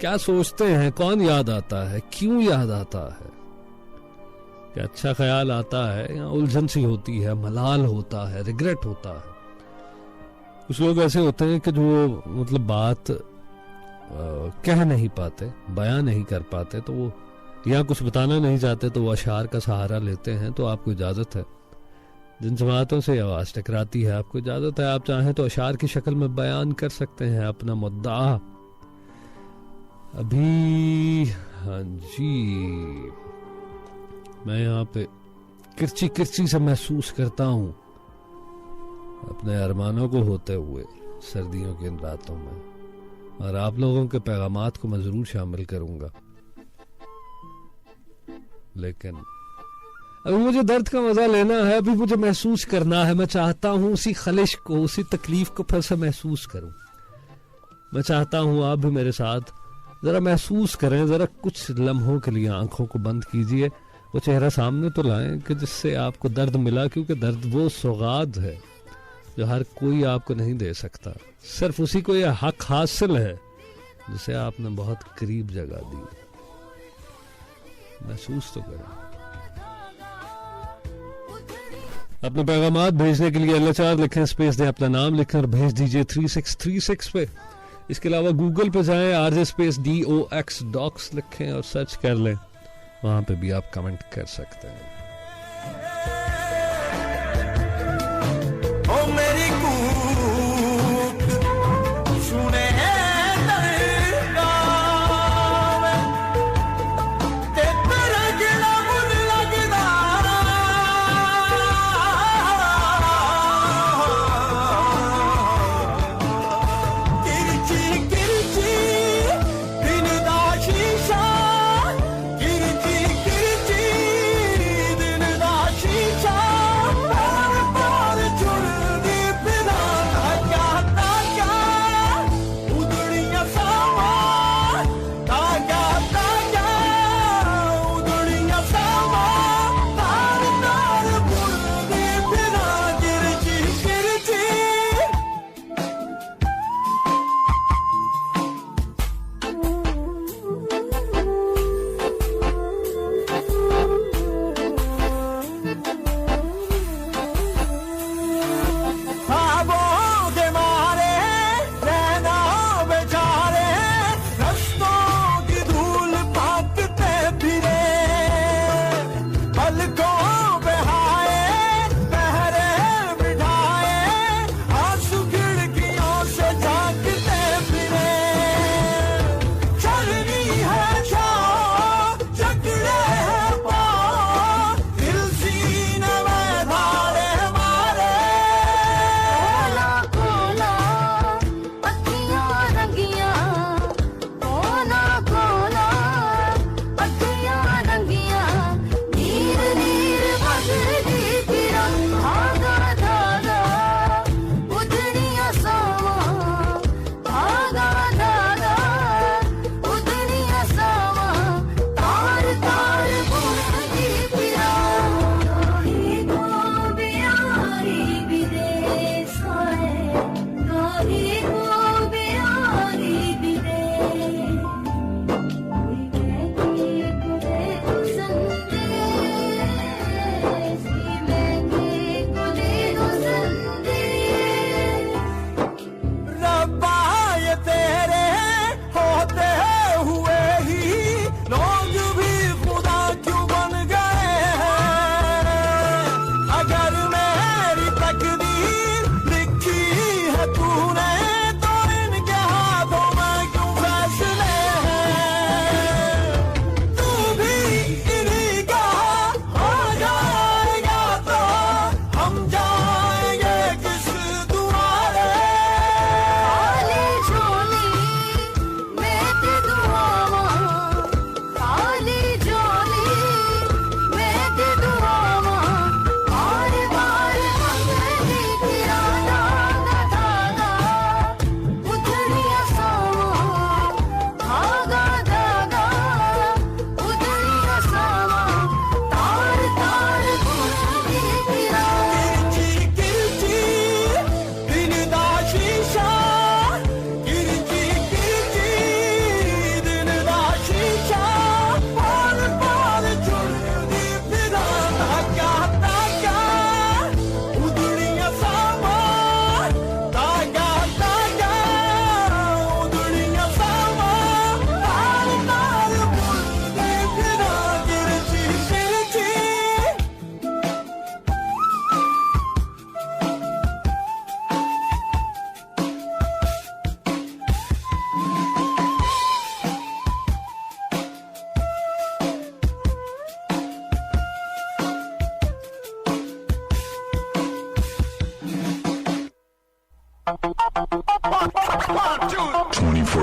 क्या सोचते हैं, कौन याद आता है, क्यों याद आता है? क्या अच्छा ख्याल आता है या उलझन सी होती है, मलाल होता है, रिग्रेट होता है? कुछ लोग ऐसे होते हैं कि जो मतलब बात कह नहीं पाते, बयां नहीं कर पाते, तो वो या कुछ बताना नहीं चाहते तो वो अशार का सहारा लेते हैं। तो आपको इजाजत है, जिन जमातों से आवाज टकराती है आपको इजाजत है, आप चाहें तो अशार की शक्ल में बयान कर सकते हैं अपना मुद्दा। अभी हाँ जी, मैं यहाँ पे किरची किरची से महसूस करता हूँ अपने अरमानों को होते हुए सर्दियों की इन रातों में, और आप लोगों के पैगामात को मैं जरूर शामिल करूंगा। लेकिन अभी मुझे दर्द का मजा लेना है, अभी मुझे महसूस करना है। मैं चाहता हूं उसी खलिश को, उसी तकलीफ को फिर से महसूस करूं। मैं चाहता हूं आप भी मेरे साथ जरा महसूस करें, जरा कुछ लम्हों के लिए आंखों को बंद कीजिए, वो चेहरा सामने तो लाएं कि जिससे आपको दर्द मिला, क्योंकि दर्द वो सौगात है जो हर कोई आपको नहीं दे सकता। सिर्फ उसी को यह हक हासिल है जिसे आपने बहुत करीब जगह दी। महसूस तो करें। अपने पैगामात भेजने के लिए LHR लिखें, स्पेस दें, अपना नाम लिखें और भेज दीजिए 3636 पे। इसके अलावा गूगल पे जाएं, RJ स्पेस DOX डॉक्स लिखें और सर्च कर लें, वहां पे भी आप कमेंट कर सकते हैं। ओ मेरी कूक सुने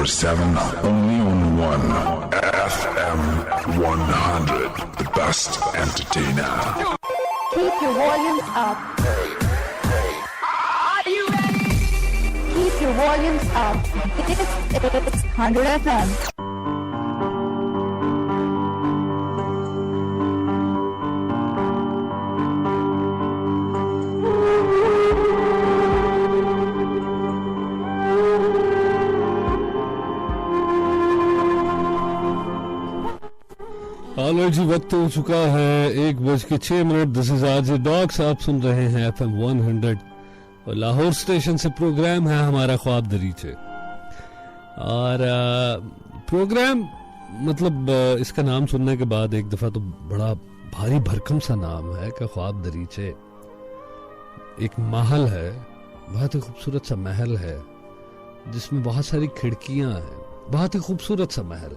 24/7, only on FM 100, the best entertainer. Keep your volumes up. Are you ready? Keep your volumes up. It's 100 FM. Hello जी, वक्त हो चुका है 1:06। This is RJ dogs. आप सुन रहे हैं FM 100 और लाहौर स्टेशन से प्रोग्राम है हमारा ख्वाब दरीचे। और प्रोग्राम मतलब इसका नाम सुनने के बाद एक दफ़ा तो बड़ा भारी भरकम सा नाम है कि ख्वाब दरीचे। एक महल है, बहुत ही खूबसूरत सा महल है जिसमें बहुत सारी खिड़कियां हैं। बहुत ही खूबसूरत सा महल,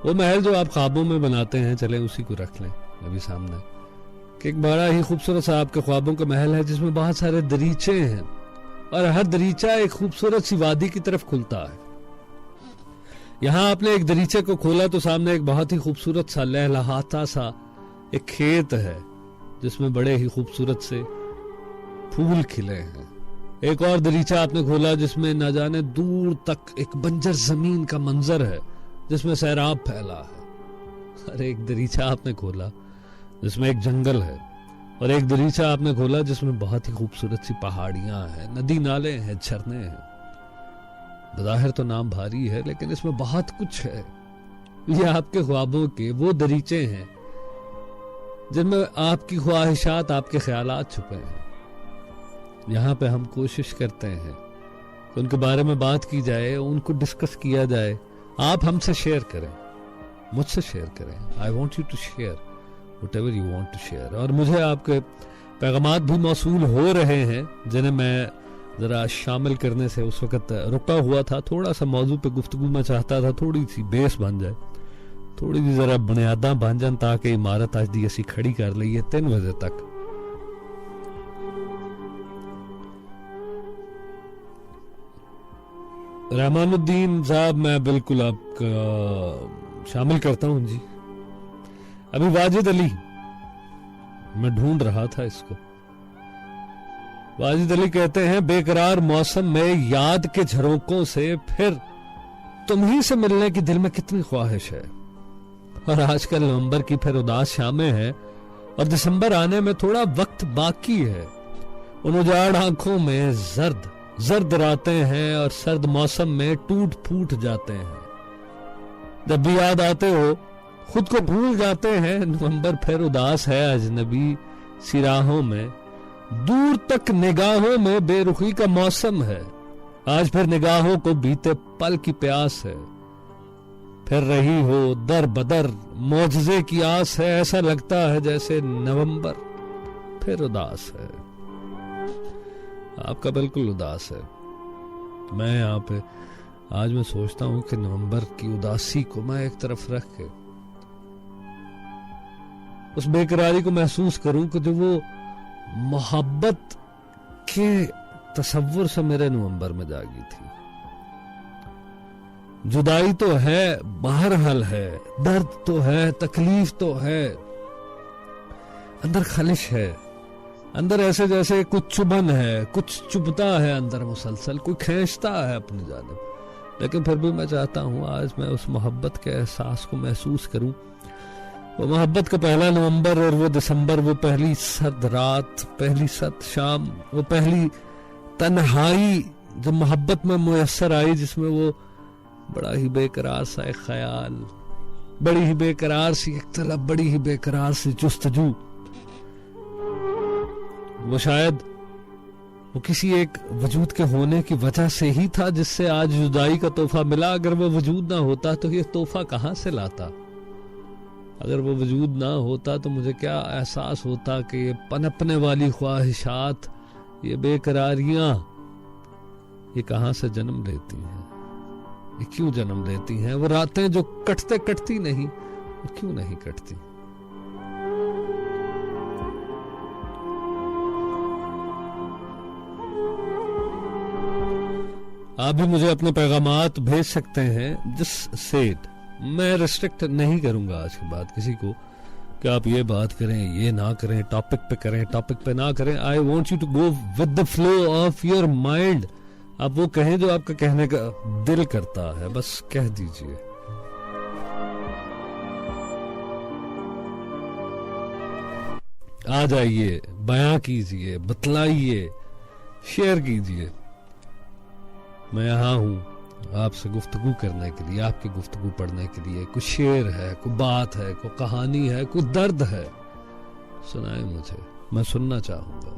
वो महल जो आप ख्वाबों में बनाते हैं, चले उसी को रख लें अभी सामने कि एक बड़ा ही खूबसूरत सा आपके ख्वाबों का महल है जिसमें बहुत सारे दरीचे हैं और हर दरीचा एक खूबसूरत सी वादी की तरफ खुलता है। यहां आपने एक दरीचे को खोला तो सामने एक बहुत ही खूबसूरत सा लहलहाता सा एक खेत है जिसमें बड़े ही खूबसूरत से फूल खिले हैं। एक और दरीचा आपने खोला जिसमें न जाने दूर तक एक बंजर जमीन का मंजर है जिसमें सैराब फैला है। और एक दरीचा आपने खोला जिसमें एक जंगल है और एक दरीचा आपने खोला जिसमें बहुत ही खूबसूरत सी पहाड़ियां हैं, नदी नाले हैं, झरने हैं। बज़ाहिर तो नाम भारी है लेकिन इसमें बहुत कुछ है। ये आपके ख्वाबों के वो दरीचे हैं जिनमें आपकी ख्वाहिशात, आपके ख्यालात छुपे हैं। यहाँ पे हम कोशिश करते हैं उनके बारे में बात की जाए, उनको डिस्कस किया जाए। आप हमसे शेयर करें, मुझसे शेयर करें। I want you to share whatever you want to share. और मुझे आपके पैगामात भी मौसूल हो रहे हैं जिन्हें मैं ज़रा शामिल करने से उस वक़्त रुका हुआ था। थोड़ा सा मौजू पे गुफ्तगू मैं चाहता था, थोड़ी सी बेस बन जाए, थोड़ी सी ज़रा बुनियादां बन जान ताकि इमारत आज दी असी खड़ी कर ली है 3 बजे तक। रहमानुद्दीन साहब, मैं बिल्कुल आपका शामिल करता हूं जी। अभी वाजिद अली, मैं ढूंढ रहा था इसको। वाजिद अली कहते हैं, बेकरार मौसम में याद के झरोकों से फिर तुम ही से मिलने की दिल में कितनी ख्वाहिश है। और आजकल नवंबर की फिर उदास शामें हैं और दिसंबर आने में थोड़ा वक्त बाकी है। उन उजाड़ आंखों में जर्द जर्द रातें हैं और सर्द मौसम में टूट फूट जाते हैं। जब भी याद आते हो खुद को भूल जाते हैं। नवंबर फिर उदास है अजनबी सिराहों में, दूर तक निगाहों में बेरुखी का मौसम है। आज फिर निगाहों को बीते पल की प्यास है। फिर रही हो दर बदर मौजज़े की आस है। ऐसा लगता है जैसे नवंबर फिर उदास है। आपका बिल्कुल उदास है। मैं यहाँ पे आज मैं सोचता हूं कि नवंबर की उदासी को मैं एक तरफ रख के उस बेकरारी को महसूस करूं कि जो वो मोहब्बत के तसव्वुर से मेरे नवंबर में जागी थी। जुदाई तो है, बहरहाल है, दर्द तो है, तकलीफ तो है, अंदर खलिश है, अंदर ऐसे जैसे कुछ चुभन है, कुछ चुभता है अंदर मुसलसल, कोई खींचता है अपनी जानिब। लेकिन फिर भी मैं चाहता हूं आज मैं उस मोहब्बत के एहसास को महसूस करूं। वो मोहब्बत का पहला नवंबर और वो दिसंबर, वो पहली सर्द रात, पहली सर्द शाम, वो पहली तन्हाई जो मोहब्बत में मुयस्सर आई, जिसमें वो बड़ा ही बेकरार सा एक ख्याल, बड़ी ही बेकरार सी एक तलब, बड़ी ही बेकरार सी जुस्तजू। वो शायद वो किसी एक वजूद के होने की वजह से ही था जिससे आज जुदाई का तोहफा मिला। अगर वो वजूद ना होता तो ये तोहफा कहां से लाता। अगर वो वजूद ना होता तो मुझे क्या एहसास होता कि ये पनपने वाली ख्वाहिशात, ये बेकरारियां, ये कहां से जन्म लेती हैं, ये क्यों जन्म लेती हैं। वो रातें जो कटते कटती नहीं, वो क्यों नहीं कटती। आप भी मुझे अपने पैगामात भेज सकते हैं। जस्ट से इट, मैं रिस्ट्रिक्ट नहीं करूंगा आज के बाद किसी को कि आप ये बात करें, ये ना करें, टॉपिक पे करें, टॉपिक पे ना करें। I want you to go with the flow of your mind. आप वो कहें जो आपका कहने का दिल करता है, बस कह दीजिए। आ जाइए, बयां कीजिए, बतलाइए, शेयर कीजिए। मैं यहां हूं आपसे गुफ्तगू करने के लिए, आपकी गुफ्तगू पढ़ने के लिए। कुछ शेर है, कोई बात है, कोई कहानी है, कोई दर्द है, सुनाए मुझे, मैं सुनना चाहूंगा।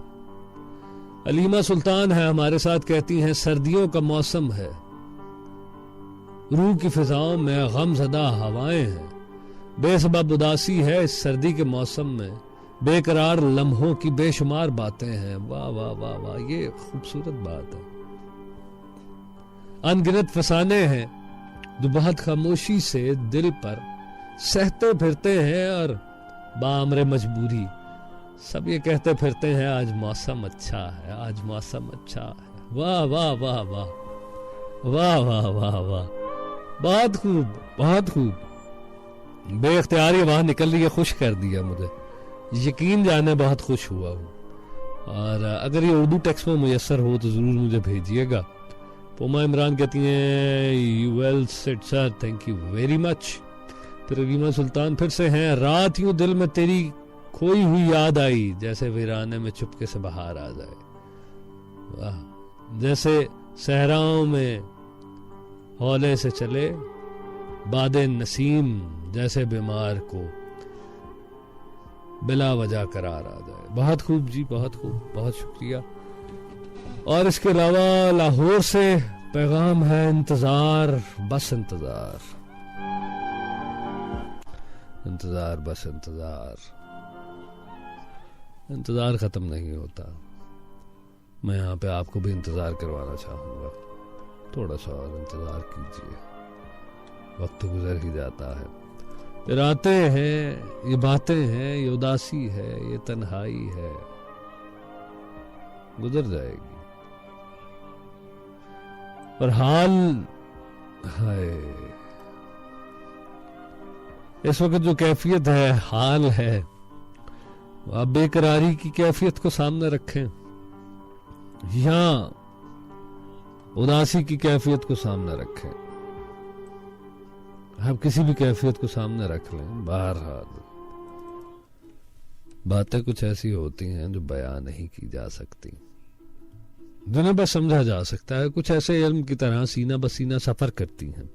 अलीमा सुल्तान है हमारे साथ, कहती हैं सर्दियों का मौसम है, रूह की फिजाओं में गमज़दा हवाएं हैं, बेसबब उदासी है इस सर्दी के मौसम में, बेकरार लम्हों की बेशुमार बातें हैं। वाह वाह वाह वाह, ये खूबसूरत बात है। अनगिनत फसाने हैं जो बहुत खामोशी से दिल पर सहते फिरते हैं, और बामरे मजबूरी सब ये कहते फिरते हैं आज मौसम अच्छा है, आज मौसम अच्छा है। वाह वाह वाह वाह वाह वाह वाह वाह, बहुत खूब, बहुत खूब। बेख्तियारी वहां निकल रही है, खुश कर दिया मुझे, यकीन जाने बहुत खुश हुआ हूँ। और अगर ये उर्दू टेक्स्ट में मुयसर हो तो जरूर मुझे भेजिएगा। पोमा इमरान कहती हैं you well said sir, thank you very much. फिर रीमा सुल्तान फिर से हैं, रात यूं दिल में तेरी खोई हुई याद आई, जैसे वीराने में चुपके से बाहर आ जाए। वाह, जैसे सहराओं में हौले से चले बादे नसीम, जैसे बीमार को बिला वजह करार आ जाए। बहुत खूब जी, बहुत खूब, बहुत शुक्रिया। और इसके अलावा लाहौर से पैगाम है, इंतजार बस इंतजार, इंतजार बस इंतजार, इंतजार खत्म नहीं होता। मैं यहाँ पे आपको भी इंतजार करवाना चाहूंगा, थोड़ा सा और इंतजार कीजिए, वक्त गुजर ही जाता है। फिर आते हैं, ये बातें हैं, ये उदासी है, ये तन्हाई है, गुजर जाएगी। और हाल है, इस वक्त जो कैफियत है, हाल है, आप बेकरारी की कैफियत को सामने रखें या उदासी की कैफियत को सामने रखें, आप किसी भी कैफियत को सामने रख लें। बहरहाल बातें कुछ ऐसी होती हैं जो बयां नहीं की जा सकती, जिन्हें बस समझा जा सकता है। कुछ ऐसे इल्म की तरह सीना बसीना सफर करती हैं।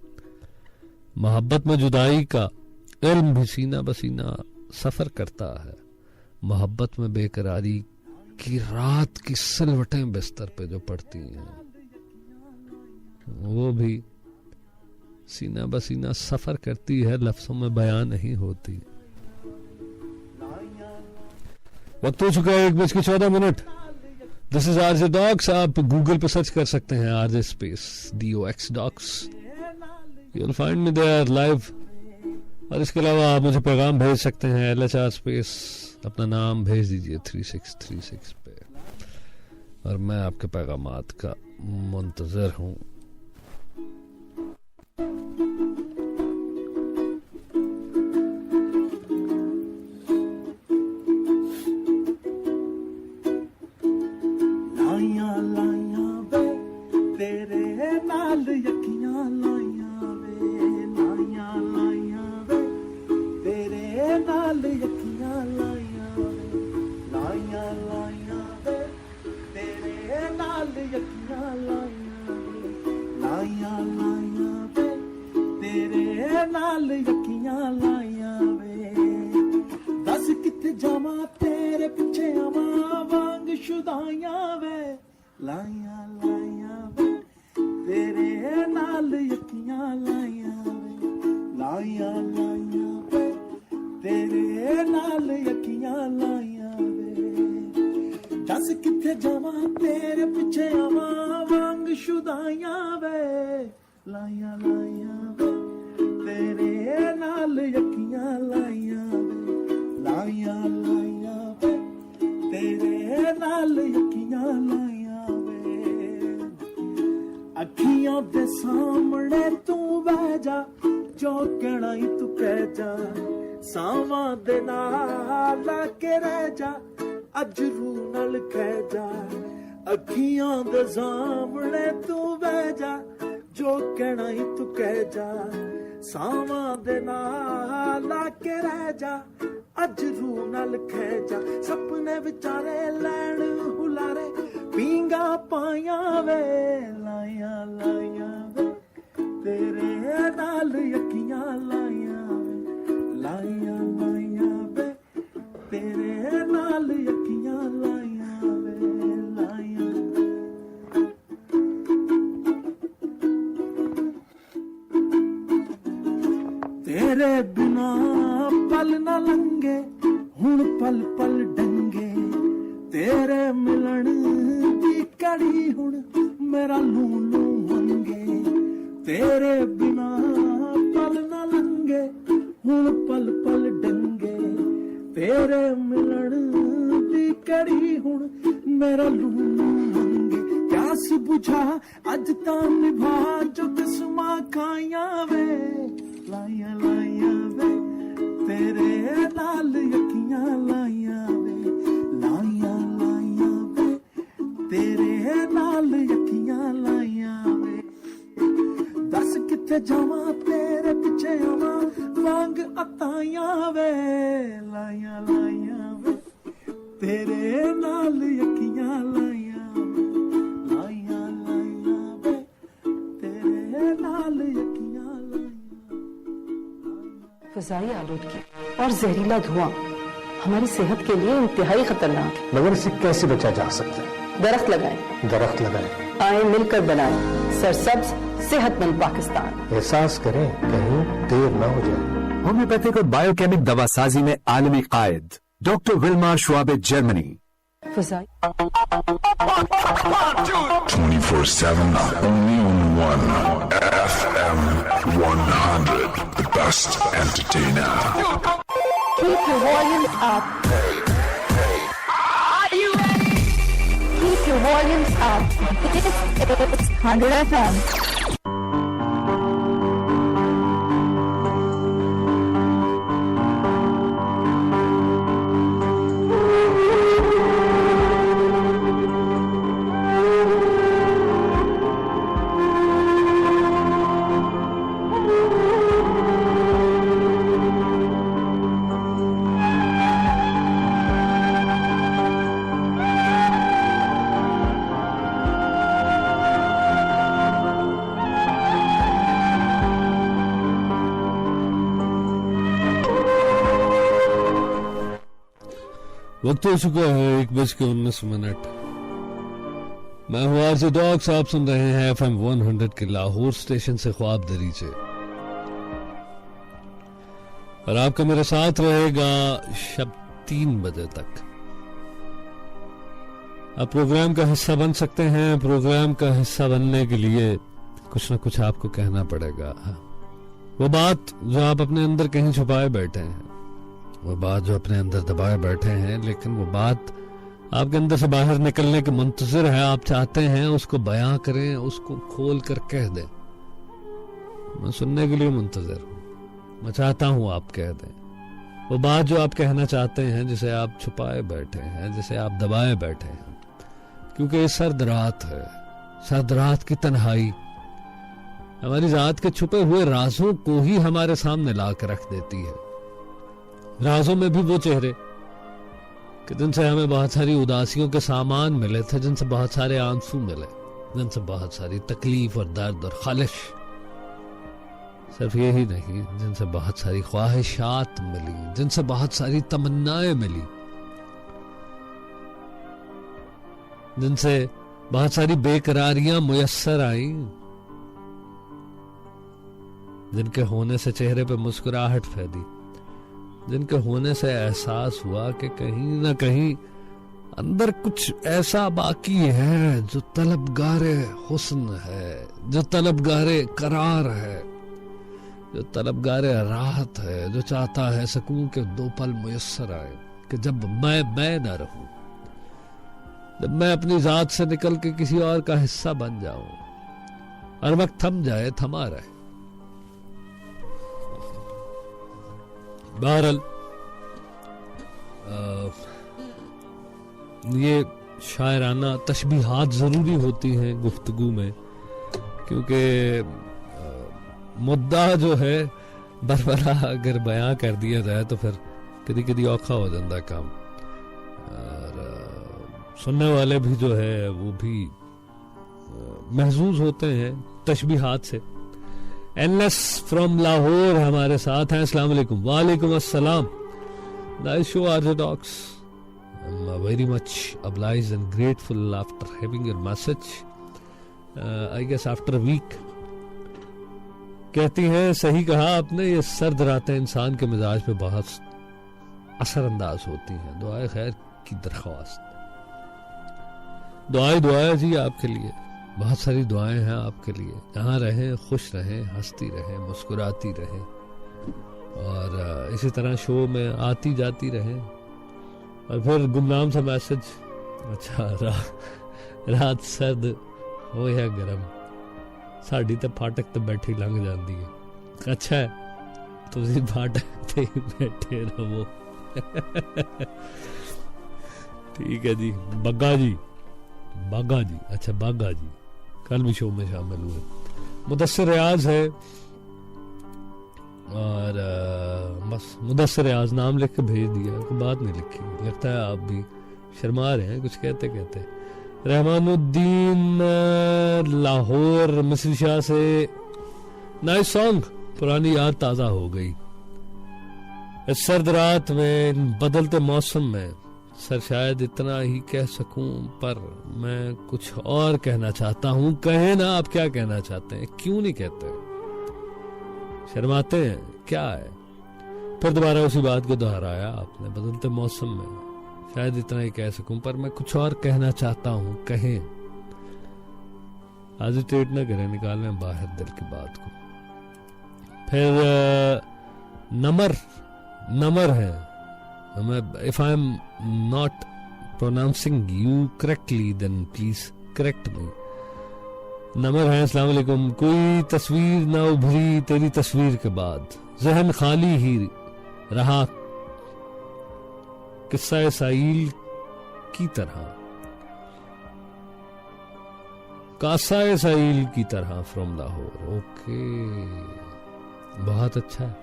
मोहब्बत में जुदाई का इल्म भी सीना बसीना सफर करता है। मोहब्बत में बेकरारी की रात की सिलवटें बिस्तर पे जो पड़ती हैं, वो भी सीना बसीना सफर करती है, लफ्जों में बयान नहीं होती। वक्त हो चुका है 1:14। This is RJ Dox. आप गूगल पे सर्च कर सकते हैं RJ space DOX Dox, you will find me there live. और इसके अलावा आप मुझे पैगाम भेज सकते हैं LHR स्पेस, अपना नाम भेज दीजिए 3636 पे, और मैं आपके पैगामात का मुंतजर हूं। अखी ਕਹਿਣਾ ਈ ਤੂੰ ਕਹਿ ਜਾ ਸਾਵਾਂ ਦੇ ਨਾਲ ਲਾ ਕੇ ਰਹਿ ਜਾ ਅੱਜ ਰੂ ਨਾਲ ਕਹਿ ਜਾ ਅੱਖੀਆਂ ਦੇ ਸਾਹਮਣੇ ਤੂੰ ਬਹਿ ਜਾ ਜੋ ਕਹਿਣਾ ਈ ਤੂੰ ਕਹਿ ਜਾ ਸਾਵਾਂ ਦੇ ਨਾਲ ਲਾ ਕੇ ਰਹਿ ਜਾ ਅੱਜ ਰੂ ਨਾਲ ਖਹਿ ਜਾ ਸੁਪਨੇ ਵਿਚਾਰੇ ਲੈਣ ਹੁਲਾਰੇ ਪੀਂਗਾ ਪਾਈਆਂ ਵੇ ਲਾਈਆਂ ਲਾਈਆਂ ਵੇ ਤੇਰੇ ਨਾਲ ਅੱਖੀਆਂ ਲਾਈਆਂ ਵੇ ਲਾਈਆਂ ਲਾਈਆਂ ਵੇ ਤੇਰੇ ਨਾਲ ਅੱਖੀਆਂ ਲਾਈਆਂ ਵੇ ਲਾਈਆਂ तेरे बिना पल न लंगे हुण पल पल डंगे तेरे मिलन दी कड़ी हुण मेरा लू लू मंगे तेरे बिना पल न लंगे हुण पल पल डंगे तेरे मिलन दी कड़ी हुण मेरा लू लू मंगे प्यास बुझा अज ता निभा जो किस्मा खाइया वे लाइया लाइया वे तेरे नाल यकियां लाइया वे लाइया लाइया वे तेरे नाल यकियां लाइया वे दस किथे जावां तेरे पिछे आवां वांग अताइयां वे लाइया लाइया वे तेरे नाल यकियां लाइया वे लाइया लाइया वे तेरे नाल यकियां लाइया फ़िज़ाई आलूदगी और जहरीला धुआं हमारी सेहत के लिए इंतहाई खतरनाक है। मगर इसे कैसे बचा जा सकता है? दरख्त लगाएं। दरख्त लगाएं। आए मिलकर बनाएं सरसब्ज सेहतमंद पाकिस्तान। एहसास करें कहीं देर न हो जाए। होम्योपैथिक और बायोकेमिक दवासाजी में आलमी कायद doctor Willmar Schwabe Germany. 24/7 only on one FM 100, the best entertainer. Keep your volumes up. Are you ready? Keep your volumes up. This is 100 FM. वक्त हो चुका है 1:19। मैं हूं आरजे डॉग्स, आप सुन रहे हैं FM 100 के लाहौर स्टेशन से ख्वाब दरीचे, और आपका मेरे साथ रहेगा शब 3 बजे तक। आप प्रोग्राम का हिस्सा बन सकते हैं। प्रोग्राम का हिस्सा बनने के लिए कुछ ना कुछ आपको कहना पड़ेगा। वो बात जो आप अपने अंदर कहीं छुपाए बैठे हैं, वो बात जो अपने अंदर दबाए बैठे हैं, लेकिन वो बात आपके अंदर से बाहर निकलने के मुंतज़िर है। आप चाहते हैं उसको बयां करें, उसको खोल कर कह दें। मैं सुनने के लिए मुंतज़िर हूं। मैं चाहता हूं आप कह दें वो बात जो आप कहना चाहते हैं, जिसे आप छुपाए बैठे हैं, जिसे आप दबाए बैठे हैं। क्योंकि ये सर्द रात है, सर्द रात की तन्हाई हमारी जात के छुपे हुए राजों को ही हमारे सामने ला कर रख देती है। राजों में भी वो चेहरे कि जिनसे हमें बहुत सारी उदासियों के सामान मिले थे, जिनसे बहुत सारे आंसू मिले, जिनसे बहुत सारी तकलीफ और दर्द और खालिश। सिर्फ यही नहीं, जिनसे बहुत सारी ख्वाहिशात मिली, जिनसे बहुत सारी तमन्नाएं मिली, जिनसे बहुत सारी बेकरारियां मुयस्सर आई, जिनके होने से चेहरे पे मुस्कुराहट फैली, जिनके होने से एहसास हुआ कि कहीं ना कहीं अंदर कुछ ऐसा बाकी है जो तलबगारे हुस्न है, जो तलबगारे करार है, जो तलबगारे राहत है, जो चाहता है सुकून के 2 पल मुयस्सर आए कि जब मैं ना रहूं, जब मैं अपनी जात से निकल के किसी और का हिस्सा बन जाऊं, हर वक्त थम जाए, थमा रहे। बहरहाल ये शायराना तशबीहात ज़रूरी होती हैं गुफ्तगू में, क्योंकि मुद्दा जो है बरबरा अगर बयां कर दिया जाए तो फिर कभी कभी औखा हो जाता है काम, और सुनने वाले भी जो है वो भी महसूस होते हैं तशबीहात से। एनएस फ्रॉम लाहौर हमारे साथ हैं। अस्सलाम वालेकुम। वालेकुम अस्सलाम। Nice show Orthodox. I'm very much obliged and grateful after having your message. I guess after a week. कहती हैं, सही कहा आपने, ये सर्द रातें इंसान के मिजाज पे बहुत असरअंदाज होती हैं। दुआए खैर की दरख्वास्त। दुआएं जी आपके लिए, बहुत सारी दुआएं हैं आपके लिए। जहाँ रहें खुश रहें, हंसती रहें, मुस्कुराती रहें, और इसी तरह शो में आती जाती रहें। और फिर गुमनाम सा मैसेज, अच्छा रात सर्द हो या गर्म, साड़ी तो फाटक तो बैठी लंघ जाती है। अच्छा है, तुसी फाटक ते बैठे रहो। ठीक है जी। बागा जी, अच्छा बागा जी कल भी शो में शामिल हुए। मुदस्सिर रियाज है, और बस मुदस्सिर रियाज नाम लिख के भेज दिया, कोई बात नहीं लिखी। लगता है आप भी शर्मा रहे हैं कुछ कहते कहते। रहमानुद्दीन लाहौर मिस्र शाह से, नाइस सॉन्ग, पुरानी याद ताज़ा हो गई। इस सर्द रात में, बदलते मौसम में, सर शायद इतना ही कह सकूं, पर मैं कुछ और कहना चाहता हूं। कहें ना आप क्या कहना चाहते हैं, क्यों नहीं कहते, शर्माते हैं क्या है? फिर दोबारा उसी बात को दोहराया आपने, बदलते मौसम में शायद इतना ही कह सकूं, पर मैं कुछ और कहना चाहता हूं। कहें, हेजिटेट ना करें, निकालें बाहर दिल की बात को। फिर नमर है, if I am not pronouncing you correctly then please correct me. नमर है, अस्सलाम वालेकुम। कोई तस्वीर ना उभरी तेरी तस्वीर के बाद, जहन खाली ही रहा किस्सा साइल की तरह, कासा साइल की तरह, फ्रॉम लाहौर। ओके, बहुत अच्छा है,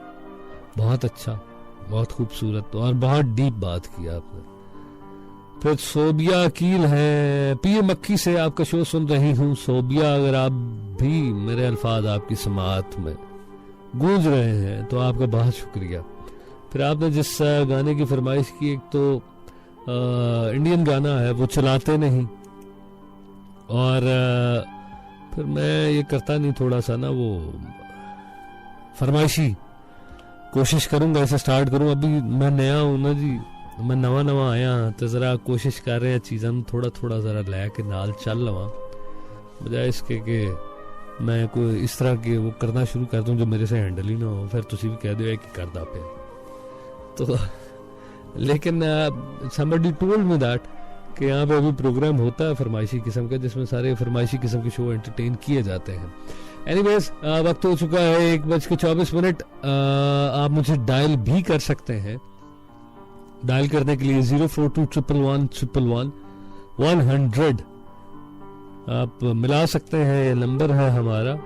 बहुत अच्छा, बहुत खूबसूरत और बहुत डीप बात की आपने। फिर सोबिया अकील है, पीए मक्खी से आपका शो सुन रही हूँ। सोबिया, अगर आप भी मेरे अल्फाज आपकी समात में गूंज रहे हैं तो आपका बहुत शुक्रिया। फिर आपने जिस गाने की फरमाइश की, एक तो इंडियन गाना है, वो चलाते नहीं, और फिर मैं ये करता नहीं, थोड़ा सा ना वो फरमाइशी कोशिश करूंगा, ऐसे स्टार्ट करूं। अभी मैं नया हूं ना जी, मैं नवा आया, तो जरा कोशिश कर रहे हैं चीज़ां थोड़ा थोड़ा जरा लैके नाल चल लवा, बजाय इसके कि मैं कोई इस तरह के वो करना शुरू कर दूं जो मेरे से हैंडल ही ना हो, फिर तुसी भी कह दो कि करदा पे। तो लेकिन somebody told me that कि यहाँ पे अभी प्रोग्राम होता है फरमाइशी किस्म का, जिसमें सारे फरमाइशी किस्म के शो एंटरटेन किए जाते हैं। एनीवेज, वक्त हो चुका है 1:24। आप मुझे डायल भी कर सकते हैं। डायल करने के लिए 04211111100 आप मिला सकते हैं, ये नंबर है हमारा।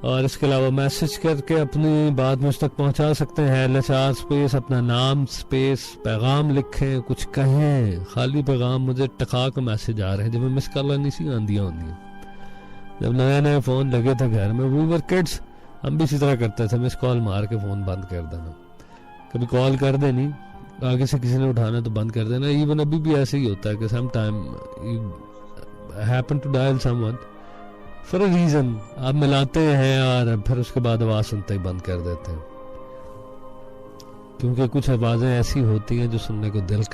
और इसके अलावा मैसेज करके अपनी बात मुझ तक पहुंचा सकते हैं। LHR स्पेस अपना नाम स्पेस पैगाम लिखें, कुछ कहें, खाली पैगाम। मुझे टका के मैसेज आ रहे हैं, जब मैं मिस कॉल नहीं सी आंदियां होंगी। जब नए फोन लगे थे घर में, वी वर किड्स, हम भी इसी तरह करते थे, मिस कॉल मार के फोन बंद कर देना, कभी कॉल कर देनी, आगे से किसी ने उठाना तो बंद कर देना। इवन अभी भी ऐसे ही होता है कि some time you happen to dial someone for a reason, आप मिलाते हैं और फिर उसके बाद आवाज सुनते ही बंद कर देते हैं, क्योंकि कुछ आवाजें ऐसी होती हैं जो सुनने को दिल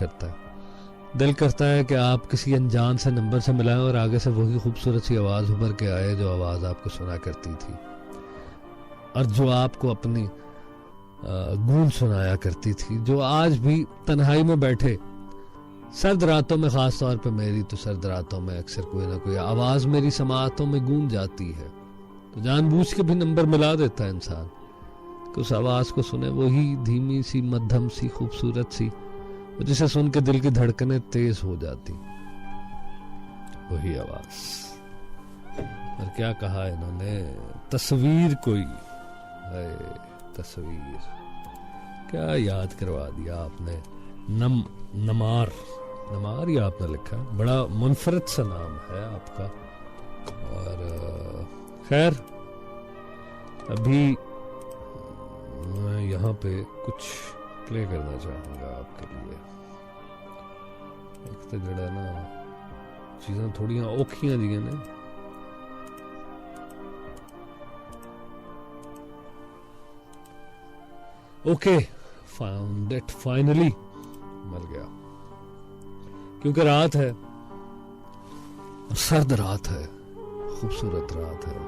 करता है कि आप किसी अनजान से नंबर से मिलाएं और आगे से वही खूबसूरत सी आवाज उभर के आए जो आवाज आपको सुना करती थी और जो आपको अपनी गूंज सुनाया करती थी, जो आज भी तन्हाई में बैठे सर्द रातों में, खास तौर पे मेरी तो सर्द रातों में अक्सर कोई ना कोई आवाज मेरी समातों में गूंज जाती है, तो जानबूझ के भी नंबर मिला देता है इंसान। कि उस आवाज को सुने, वही धीमी सी, मध्यम सी, खूबसूरत सी, जिसे सुन के दिल की धड़कनें तेज हो जाती, वही आवाज। और क्या कहा इन्होंने, तस्वीर कोई है, तस्वीर। क्या याद करवा दिया आपने। नमार ही आपने लिखा, बड़ा मुनफरद सा नाम है आपका। और खैर, अभी मैं यहाँ पे कुछ प्ले करना चाहूँगा आपके लिए। एक तो जड़ा ना चीज़ां थोड़ियां औखियां जियां ने। ओके, फाउंड इट फाइनली, मिल गया। क्योंकि रात है, सर्द रात है, खूबसूरत रात है,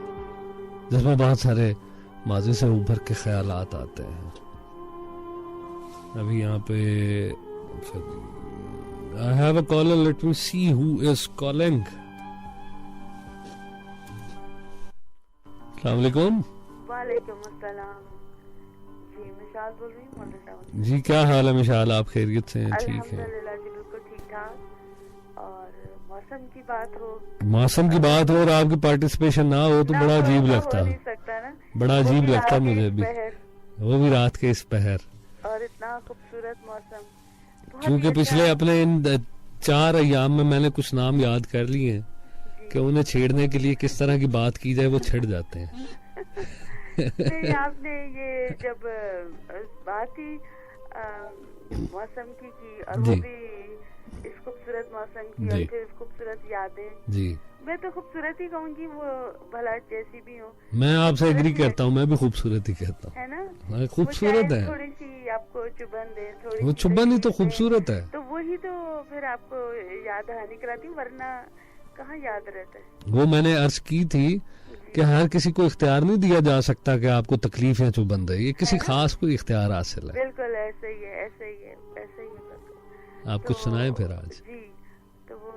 जिसमें बहुत सारे माजी से उभर के ख्यालात आते हैं। अभी यहाँ पे I have a caller, let me see who is calling. अस्सलाम वालेकुम। वालेकुम अस्सलाम। जी मिशाल बोल रही हूँ मोल्टा। जी क्या हाल है मिशाल, आप खैरियत से हैं? ठीक है, अल्हम्दुलिल्लाह जी, बिल्कुल ठीक ठाक। और मौसम की बात हो, मौसम की बात हो और आपकी पार्टिसिपेशन ना हो तो बड़ा अजीब लगता है, बड़ा अजीब लगता है मुझे भी, वो भी रात के इस पहर। और इतना खूबसूरत मौसम। क्योंकि पिछले अपने इन 4 अय्याम में मैंने कुछ नाम याद कर लिए हैं कि उन्हें छेड़ने के लिए किस तरह की बात की जाए वो छिड़ जाते हैं। नहीं, आपने ये जब बात ही मौसम की और वो भी इस खूबसूरत मौसम की और फिर इस खूबसूरत यादें, जी मैं तो खूबसूरत ही कहूँगी, वो भला जैसी भी हो। मैं आपसे एग्री करता हूँ, मैं भी खूबसूरत ही कहता हूँ, है ना, खूबसूरत है। थोड़ी सी आपको चुभन दे, थोड़ी वो चुभन ही तो खूबसूरत है, तो वही तो फिर आपको याद दहानी कराती, वरना कहाँ याद रहता है। वो मैंने अर्ज की थी कि हर किसी को इख्तियार नहीं दिया जा सकता कि आपको तकलीफ या चुभन दे, ये किसी खास को इख्तियार हासिल है। बिल्कुल ऐसे ही है, ऐसे ही है, ऐसे ही है। आप कुछ सुनाएं फिर आज। जी, तो वो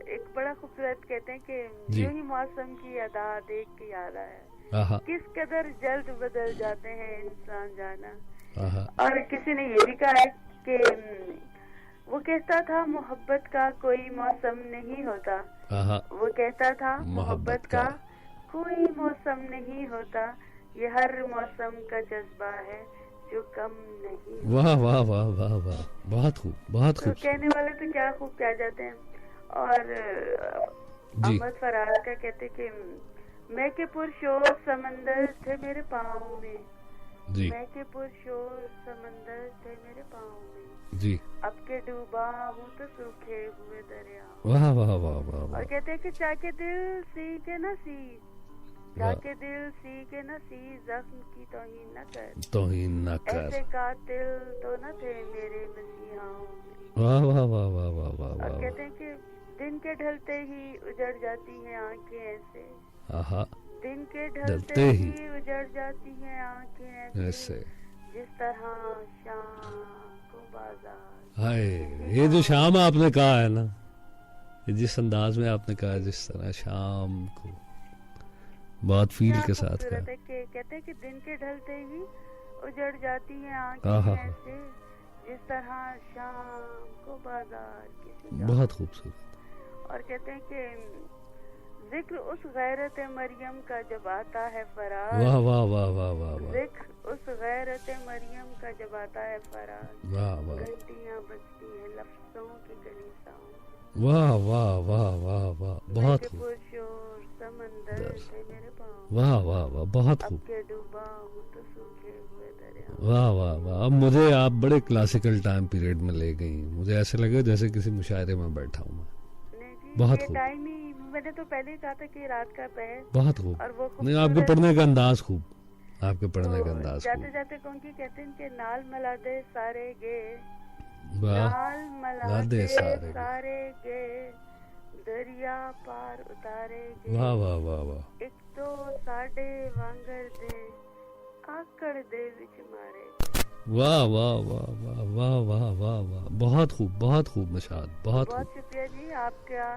एक बड़ा खूबसूरत कहते हैं कि यूं ही मौसम की अदा देख के याद आया, किस कदर जल्द बदल जाते हैं इंसान जाना। और किसी ने ये भी कहा है कि वो कहता था मोहब्बत का कोई मौसम नहीं होता, वो कहता था मोहब्बत का कोई मौसम नहीं होता, ये हर मौसम का जज्बा है जो कम नहीं। वाह वाह वाह वाह वाह, बहुत खूब, बहुत खूब। तो कहने वाले तो क्या खूब कह जाते हैं। और अहमद फराज का कहते कि मैं के पुरशोर समंदर थे मेरे पाँव में, मैं के पुरशोर समंदर थे मेरे पाँव में, जी अब के डूबा हूँ तो सूखे हुए दरिया। वाह वाह वाह वाह। और कहते हैं कि चाके दिल सी के न सी, जाके दिल सी के न सी, जख्म की तौहीन न कर, तौहीन न कर, ऐसे कातिल तो न थे मेरे मसीहाओं। वाह वाह वाह वाह वाह वाह। और कहते हैं कि दिन के ढलते ही उजड़ जाती हैं आंखें ऐसे, दिन के ढलते ही उजड़ जाती हैं आंखें ऐसे, जिस तरह शाम को बाजार। हाय, ये जो शाम आपने कहा है ना, जिस अंदाज में आपने कहा, जिस तरह शाम को, बहुत फील के साथ का कहते हैं कि दिन के ढलते ही उजड़ जाती हैं आंखें ऐसे, जिस तरह शाम को बाजार किसी। बहुत खूबसूरत। और कहते हैं कि जिक्र उस गैरत मरियम का जब आता है फराज, वाह वाह वाह वाह वाह, जिक्र उस गैरत मरियम का जब आता है फराज, वाह वाह, घंटियां बजती हैं लफ्जों की कलीसाओं, वाह वाह वाह वाह वाह, बहुत खूब। समंदर थे मेरे पाँव, वाह वाह वाह, बहुत खूब। के डूबा हूँ तो सूखे हुए दरिया। वाह वाह वाह। अब मुझे आप बड़े क्लासिकल टाइम पीरियड में ले गई, मुझे ऐसे लगे जैसे किसी मुशायरे में बैठा हूँ मैं। बहुत खूब। टाइम ही मैंने तो पहले ही कहा था कि रात का पहर। बहुत खूब। और वो नहीं, आपके पढ़ने का अंदाज खूब, आपके पढ़ने का अंदाज। जाते जाते कौन की कहते हैं कि नाल मला दे सारे गे, नाल मला दे सारे गे, दरिया पार उतारे गे। वाह वाह वाह वाह। एक तो साडे वांगर दे आकड़ दे विच मारे। वाह वाह वाह वाह वाह वाह वाह वाह, बहुत खूब, बहुत खूब मशाद, बहुत शुक्रिया जी आपका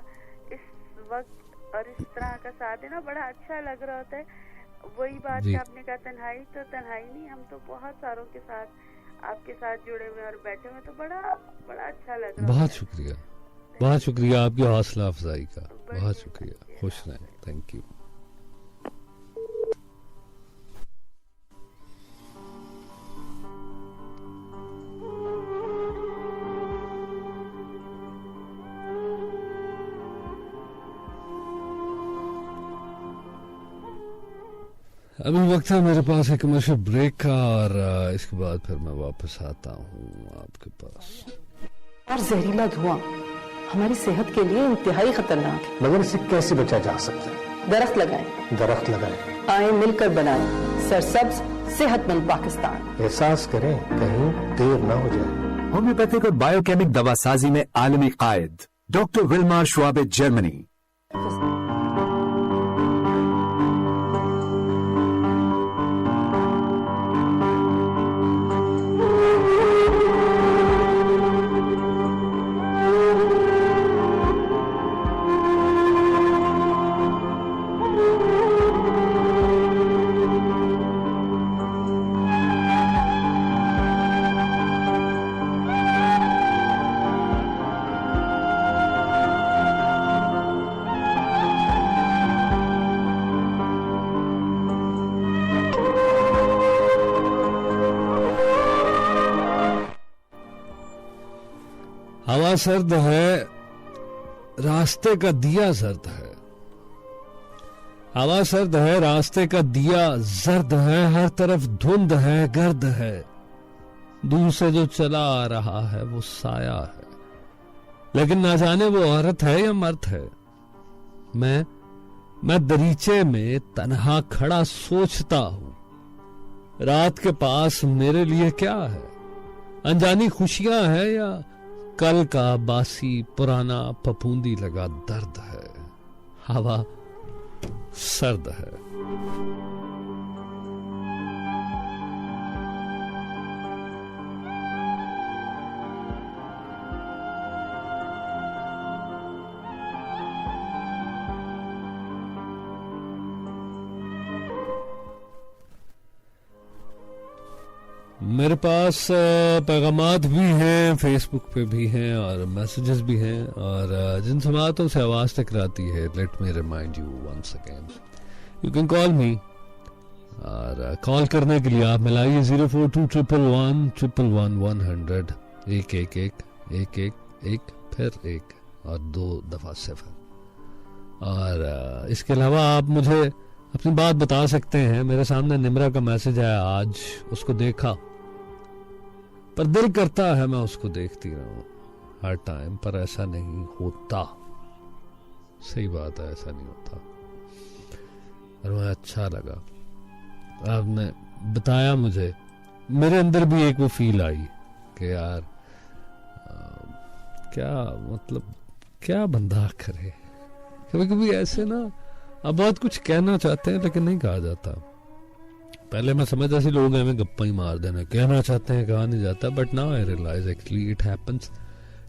इस वक्त और इस तरह का साथ देना, बड़ा अच्छा लग रहा होता है। वही बात है, आपने कहा तन्हाई, तो तन्हाई नहीं, हम तो बहुत सारों के साथ आपके साथ जुड़े हुए और बैठे हुए, तो बड़ा बड़ा अच्छा लग रहा है। बहुत शुक्रिया आपकी हौसला अफजाई का, बहुत शुक्रिया, खुश रहें, थैंक यू। अभी वक्त है मेरे पास एक कमर्शियल ब्रेक का, और इसके बाद फिर मैं वापस आता हूँ आपके पास। और जहरीला धुआं हमारी सेहत के लिए इंतहाई खतरनाक है। मगर इसे कैसे बचा जा सकता है? दरख्त लगाएं। दरख्त लगाएं। आए मिलकर बनाएं सरसब्ज सेहतमंद पाकिस्तान। एहसास करें, कहीं देर ना हो जाए। होम्योपैथिक और बायोकेमिक दवासाजी में आलमी कायद डॉक्टर विल्मार श्वाबे, जर्मनी। हवा सर्द है, रास्ते का दिया जर्द है। हवा सर्द है, रास्ते का दिया जर्द है, हर तरफ धुंध है, गर्द है। दूर से जो चला आ रहा है वो साया है, लेकिन ना जाने वो औरत है या मर्द है। मैं दरीचे में तन्हा खड़ा सोचता हूं, रात के पास मेरे लिए क्या है? अनजानी खुशियां है या कल का बासी पुराना फफूंदी लगा दर्द है? हवा सर्द है। मेरे पास पैगामात भी हैं, फेसबुक पे भी हैं और मैसेजेस भी हैं, और जिन समातों से आवाज टकराती है, let me remind you once again, you can call me. और कॉल करने के लिए आप मिलाइए 04211111100 111 फिर 1 और 2 दफा 0। और इसके अलावा आप मुझे अपनी बात बता सकते हैं। मेरे सामने निम्रा का मैसेज आया आज, उसको देखा, पर दिल करता है मैं उसको देखती रहूं हर टाइम, पर ऐसा नहीं होता। सही बात है, ऐसा नहीं होता। और मुझे अच्छा लगा आपने बताया मुझे, मेरे अंदर भी एक वो फील आई कि यार क्या मतलब क्या बंदा करे। कभी कभी ऐसे ना अब बहुत कुछ कहना चाहते हैं लेकिन नहीं कहा जाता। पहले मैं समझता ऐसे लोग हमें गप्पा ही मार देना, कहना चाहते हैं कहा नहीं जाता, but now I realise actually it happens.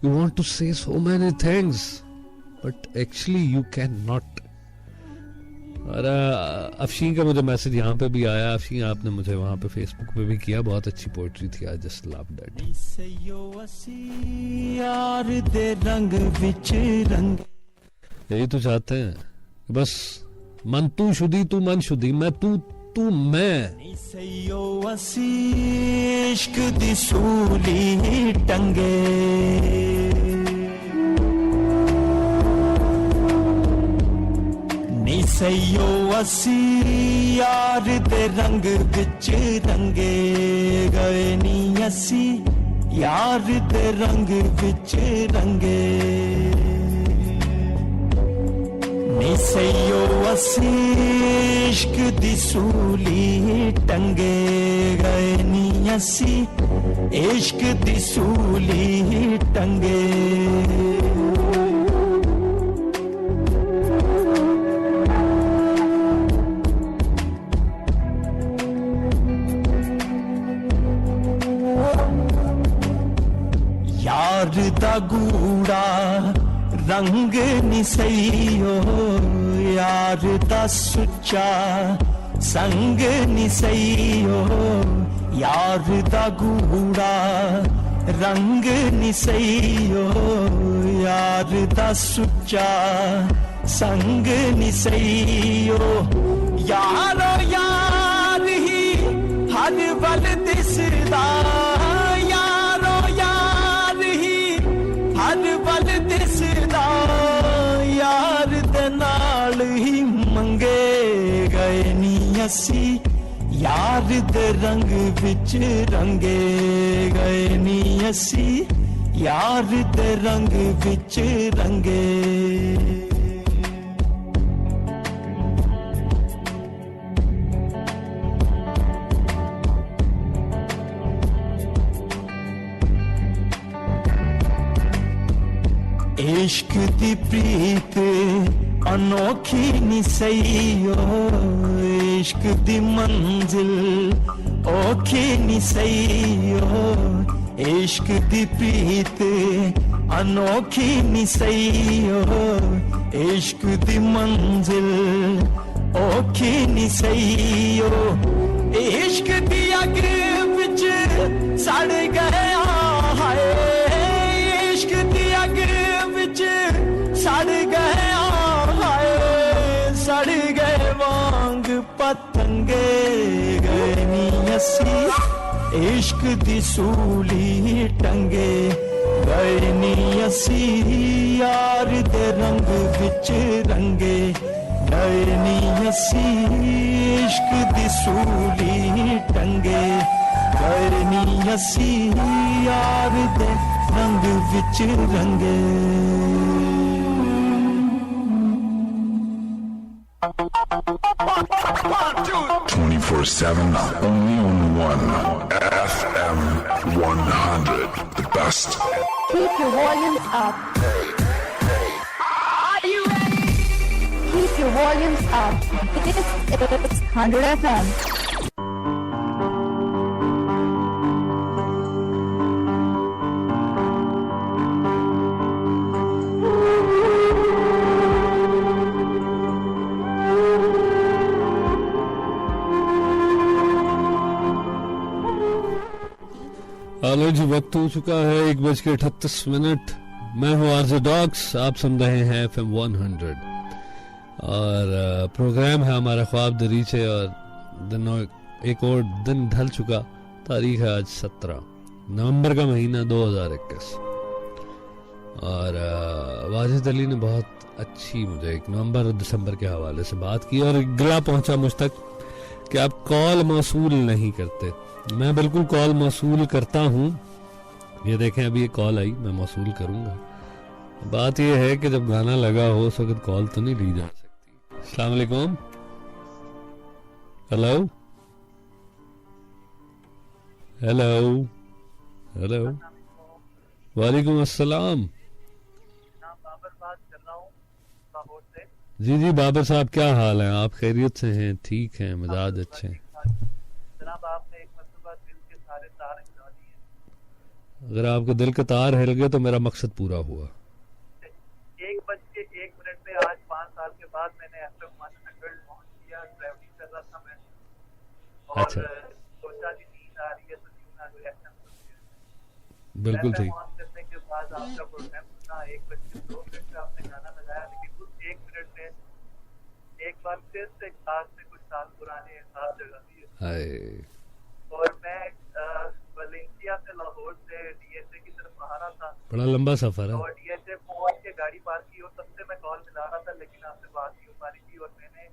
You want to say so many things but actually you can not. और अफशीन का मुझे मैसेज यहाँ पे भी आया। अफशीन, आपने मुझे वहाँ पे फेसबुक पे भी किया, बहुत अच्छी पोएट्री थी, आई जस्ट लव दैट। यही तो चाहते हैं, बस मन तू शुदी तू मन शुदी, मैं तू तू मैं। इश्क दी सूली टंगे, निसयो असी यार दे रंग विच रंगे गए, नी असी यार दे रंग विच रंगे। निसयो असी इश्क दी सूली टंगे गए, नी असी इश्क दी सूली टंगे। यार दा गूड़ा रंग निसइयो, यार दा सुच्चा संग नी सईयो यार दा गूड़ा रंग नी सईयो यार दा सुच्चा संग नी सईयो यारो यार ही हर बल दिसदा यारो यार ही हर बल दिसदा यार दे नाल ही मंगे गए नी असी यार दे रंग विच रंगे गए नी असी यार दे रंग विच रंगे इश्क दी प्रीत अनोखी नी सईयो इश्क दी मंजिल ओखी नी सईयो इश्क दी प्रीत अनोखी नी सईयो इश्क दी मंजिल ओखी नी सईयो इश्क दी अग विच सड़ गया हाय इश्क दी अग विच सड़ गया हाय सड़ गए वांग पतंगे गए नी असी इश्क दी सूली टंगे गए नी असी यार दे रंग विच रंगे गए नी असी इश्क दी सूली टंगे गए नी असी यार दे रंग विच रंगे 24/7, only on one FM 100, the best. Keep your volumes up. Are you ready? Keep your volumes up. This is 100 FM. Hello जी, वक्त हो चुका है 1:38। मैं हूँ आरजे डॉक्स, आप सुन रहे हैं FM 100 और प्रोग्राम है हमारा ख्वाब दरीचे और एक और दिन ढल चुका। तारीख है आज 17 नवंबर का महीना 2021 और वाजिद अली ने बहुत अच्छी मुझे 1 नवंबर और दिसंबर के हवाले से बात की और गिला पहुंचा मुझ तक कि आप कॉल मौसूल नहीं करते। मैं बिल्कुल कॉल मौसूल करता हूँ। ये देखें, अभी ये कॉल आई, मैं मौसूल करूँगा। बात ये है कि जब गाना लगा हो उस वक्त कॉल तो नहीं ली जा सकती। अस्सलाम वालेकुम। हेलो हेलो हेलो, वालेकुम अस्सलाम। जी जी बाबर साहब, क्या हाल है? आप खैरियत से हैं? ठीक हैं, मिजाज अच्छे हैं? अगर आपके दिल के तार हिल गए तो मेरा मकसद पूरा हुआ। 1:01 पे आज 5 साल के बाद मैंने FM 100 लॉन्च किया। ट्रैवलिंग कर रहा था मैं और अच्छा, सोचा कि नींद आ रही है तो क्यों ना कोई FM बिल्कुल ठीक। करने के बाद आपका प्रोग्राम सुना। 1:02 पे आपने गाना लगाया, लेकिन कुछ 1 मिनट में एक बार फिर से खास से कुछ साल पुराने एहसास जगा दिए। और मैं वलेंसिया से लाहौर से डीएचए की तरफ आ रहा था। बड़ा लंबा सफर है। और डीएचए पहुंच के गाड़ी पार्क की और तब से मैं कॉल मिला रहा था, लेकिन आपसे बात नहीं हो पा रही थी। और मैंने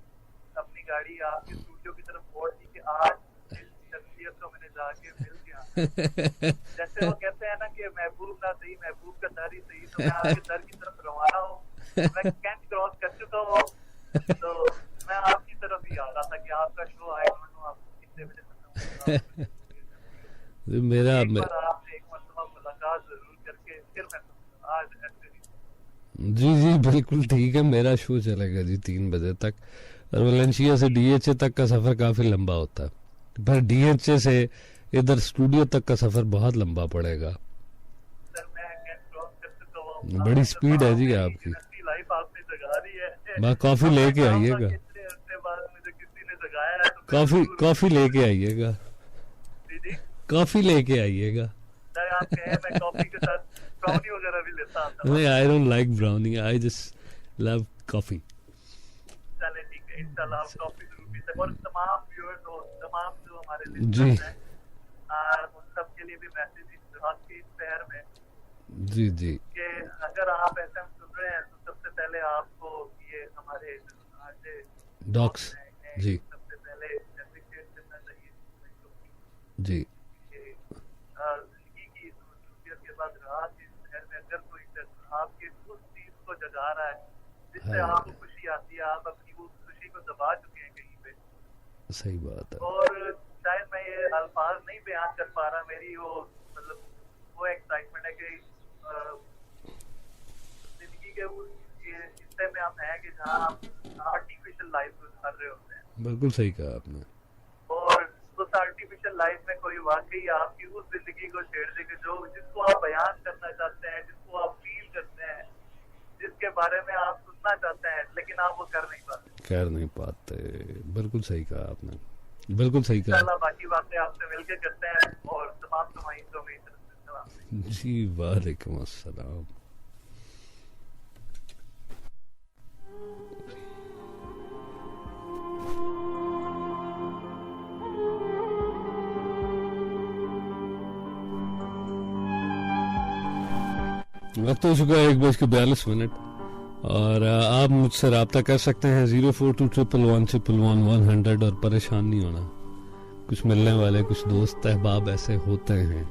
अपनी गाड़ी आपके स्टूडियो की तरफ मोड़ दी कि आज इस शख्सियत को मैंने जाके मिल गया। जैसे वो कहते हैं ना कि महबूब ना सही महबूब का दर ही सही, तो मैं आपके दर की तरफ रवाना हूँ। मैं कैंट क्रॉस कर चुका हूँ, तो मैं आपकी तरफ ही आ रहा था कि आपका शो आई डोंट नो आप कितने बजे खत्म मेरा आपने एक मरतबा मुलाकात जरूर करके फिर मैं आज जी जी बिल्कुल ठीक है। मेरा शो चलेगा जी 3 बजे तक और वलेंसिया से डीएचए तक का सफर काफी लंबा होता है, पर डीएचए से इधर स्टूडियो तक का सफर बहुत लंबा पड़ेगा। बड़ी स्पीड है जी आपकी। कॉफी लेके आइएगा। लगाया है तो कॉफी लेके आइएगा, कॉफी लेके आइएगा। आप कहें मैं कॉफी के साथ ब्राउनी वगैरह भी लेता हूं। नहीं, I don't like brownie, I just love coffee. चले ठीक है, इंशाल्लाह आप कॉफी जरूर पीते हैं। और तमाम व्यूअर्स और तमाम जो हमारे जी लिसनर्स हैं उन सब के लिए भी मैसेज आज की इस पहर में जी जी कि अगर आप एफएम सुन रहे हैं तो सबसे पहले आपको ये हमारे डॉक्स जी सबसे पहले एप्रिशिएट करना चाहिए जी। जिंदगी की मसरूफियत के बाद रात इस शहर में अगर कोई आपके उस चीज को जगा रहा है जिससे आपको खुशी आती है, आप अपनी उस खुशी को दबा चुके हैं कहीं पे। सही बात है। और शायद मैं ये अल्फाज नहीं बयान कर पा रहा, मेरी वो मतलब वो एक्साइटमेंट है कि जिंदगी के उस हिस्से में आप हैं कि जहाँ आप आर्टिफिशियल लाइफ गुजार रहे होते हैं। बिल्कुल सही कहा आपने। और उस आर्टिफिशियल लाइफ में कोई वाकई आपकी उस जिंदगी को छेड़ दे कि जो जिसको आप बयान करना चाहते हैं, जिसको आप फील करते हैं, जिसके बारे में आप सुनना चाहते हैं, लेकिन आप वो कर नहीं पाते। बिल्कुल सही कहा आपने, बिल्कुल सही कहा। इंशाल्लाह बाकी बातें आपसे मिलकर करते हैं और तमाम समाइन को मेरी तरफ से सलाम जी। वालेकुम अस्सलाम। वक्त हो चुका है 1:42 और आप मुझसे रब्ता कर सकते हैं 0421111100 और परेशान नहीं होना। कुछ मिलने वाले कुछ दोस्त अहबाब ऐसे होते हैं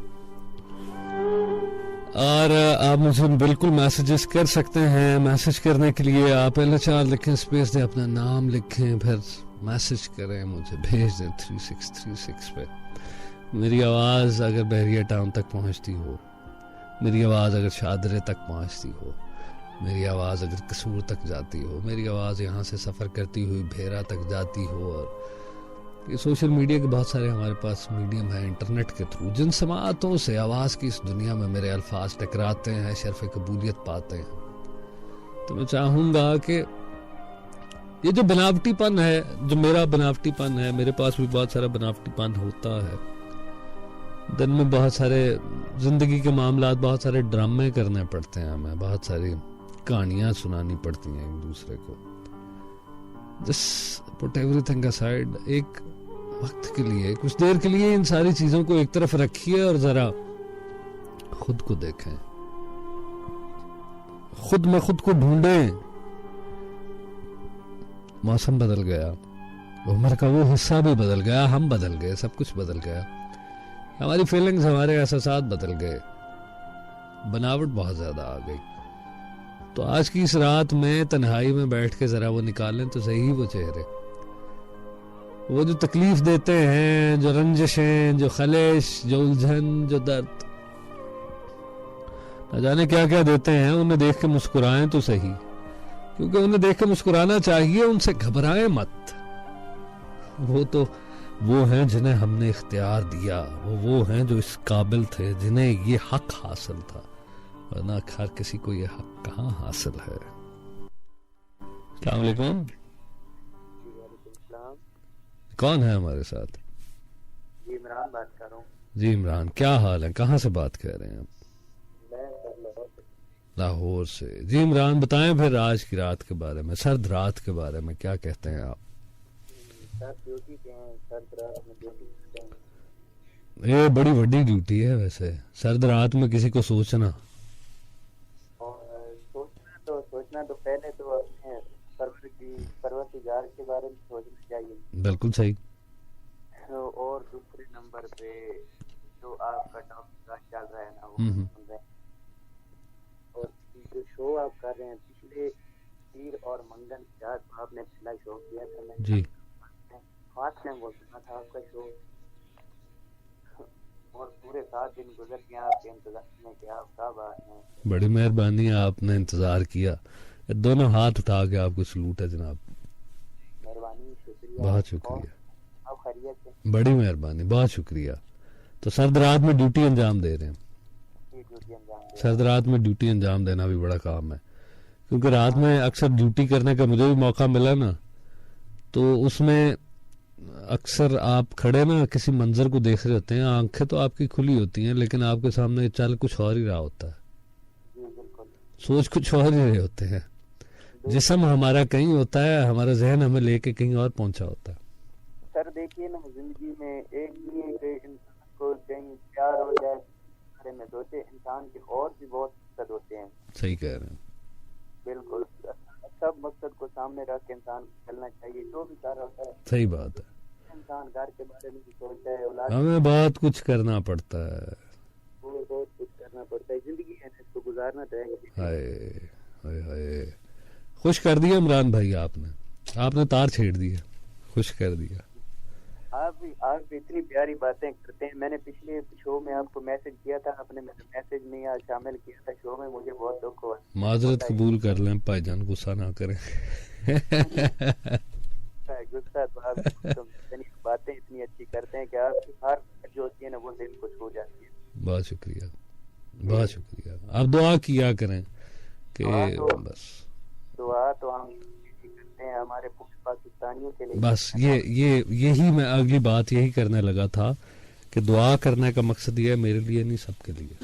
और आप मुझे बिल्कुल मैसेजेस कर सकते हैं। मैसेज करने के लिए आप LHR लिखें, स्पेस दें, अपना नाम लिखें, फिर मैसेज करें, मुझे भेज दें 3636 पे। मेरी आवाज़ अगर बहरिया टाउन तक पहुंचती हो, मेरी आवाज़ अगर शादरे तक पहुंचती हो, मेरी आवाज़ अगर कसूर तक जाती हो, मेरी आवाज़ यहाँ से सफ़र करती हुई भेरा तक जाती हो, और ये सोशल मीडिया के बहुत सारे हमारे पास मीडियम है इंटरनेट के थ्रू, जिन समातों से आवाज़ की इस दुनिया में मेरे अल्फाज टकराते हैं, शर्फ़ कबूलियत पाते हैं, तो मैं चाहूँगा कि ये जो बनावटीपन है, जो मेरा बनावटीपन है, मेरे पास भी बहुत सारा बनावटीपन होता है। दिन में बहुत सारे जिंदगी के मामलात, बहुत सारे ड्रामे करने पड़ते हैं हमें, बहुत सारी कहानियां सुनानी पड़ती हैं एक दूसरे को। जस्ट पुट एवरीथिंग असाइड, एक वक्त के लिए, कुछ देर के लिए इन सारी चीजों को एक तरफ रखिए और जरा खुद को देखें, खुद में खुद को ढूंढें। मौसम बदल गया, उम्र का वो हिस्सा भी बदल गया, हम बदल गए, सब कुछ बदल गया, हमारी फीलिंग्स, हमारे एहसास बदल गए, बनावट बहुत ज्यादा आ गई। तो आज की इस रात में तन्हाई में बैठ के जरा वो निकालें तो सही वो चेहरे, वो जो तकलीफ देते हैं, जो रंजिशें, जो खलेश, जो उलझन, जो दर्द, न जाने क्या क्या देते हैं, उन्हें देख के मुस्कुराएं तो सही, क्योंकि उन्हें देख के मुस्कुराना चाहिए, उनसे घबराएं मत। वो हैं जिन्हें हमने इख्तियार दिया, वो हैं जो इस काबिल थे, जिन्हें ये हक हासिल था, वरना हर किसी को ये हक कहाँ हासिल है। अस्सलाम वालेकुम। कौन है हमारे साथ? जी इमरान बात कर रहा हूँ। जी इमरान, क्या हाल है, कहाँ से बात कर रहे हैं आप? लाहौर से। जी इमरान, बताएं फिर आज की रात के बारे में, सर्द रात के बारे में क्या कहते हैं आप? ये बड़ी बड़ी ड्यूटी है वैसे, सर्द रात में किसी को सोचना तो पहले तो अपने परवरदिगार के बारे में सोचना चाहिए। बिल्कुल सही। और दूसरे नंबर पे जो आपका टॉपिक चल रहा है ना, वो सुन रहे हैं, और जो शो आप कर रहे हैं, पिछले पीर और मंगल की रात आपने पहला शो किया था, मैं जी फास्ट टाइम वो सुना था आपका शो, और पूरे 7 दिन गुजर गए आपके इंतजार में कि आप कब आ रहे हैं। बड़ी मेहरबानी है, आपने इंतजार किया, दोनों हाथ उठा के आपको सलूट है जनाब, मेहरबानी, शुक्रिया, बहुत शुक्रिया, आप खैरियत से? बड़ी मेहरबानी, बहुत शुक्रिया। तो सर्द रात में ड्यूटी अंजाम दे रहे हैं, सर्द रात में ड्यूटी अंजाम देना भी बड़ा काम है, क्योंकि रात में अक्सर ड्यूटी करने का मुझे भी मौका मिला ना, तो उसमें अक्सर आप खड़े ना किसी मंजर को देख रहे होते हैं, आंखें तो आपकी खुली होती हैं लेकिन आपके सामने चल कुछ और ही रहा होता है, सोच कुछ और ही रहे होते हैं। जिस्म हमारा कहीं होता है, हमारा जहन हमें लेके कहीं और पहुंचा होता है। सर देखिए ना, जिंदगी में एक भी इंसान को कहीं प्यार हो जाए बारे में सोचे, इंसान के और भी बहुत मकसद होते हैं। सही कह रहे हैं, बिल्कुल। सब मकसद को सामने रख के इंसान को चलना चाहिए, जो भी कार्य होता है। सही बात है। इंसान घर के बारे में भी सोचता है, औलाद हमें बहुत कुछ करना पड़ता है, बहुत कुछ करना पड़ता है। जिंदगी है, इसको गुजारना चाहिए। हाय हाय हाय, खुश कर दिया इमरान भाई आपने तार छेड़ दिया, खुश कर दिया। आप भी इतनी प्यारी बातें करते हैं। मैंने पिछले शो में आपको मैसेज किया था, आपने मैसेज नहीं आज शामिल किया था शो में, मुझे बहुत दुख हुआ। माजरत कबूल कर लें भाईजान, गुस्सा ना करें। गुस्सा तो आप बातें इतनी अच्छी करते हैं कि आपकी हर जो होती है ना वो दिल को छू जाती है। बहुत शुक्रिया, बहुत शुक्रिया। आप दुआ किया करें कि बस दुआ तो हम करते हैं हमारे पाकिस्तानियों के लिए। बस यही मैं अगली बात यही करने लगा था कि दुआ करने का मकसद ये है, मेरे लिए नहीं सबके लिए,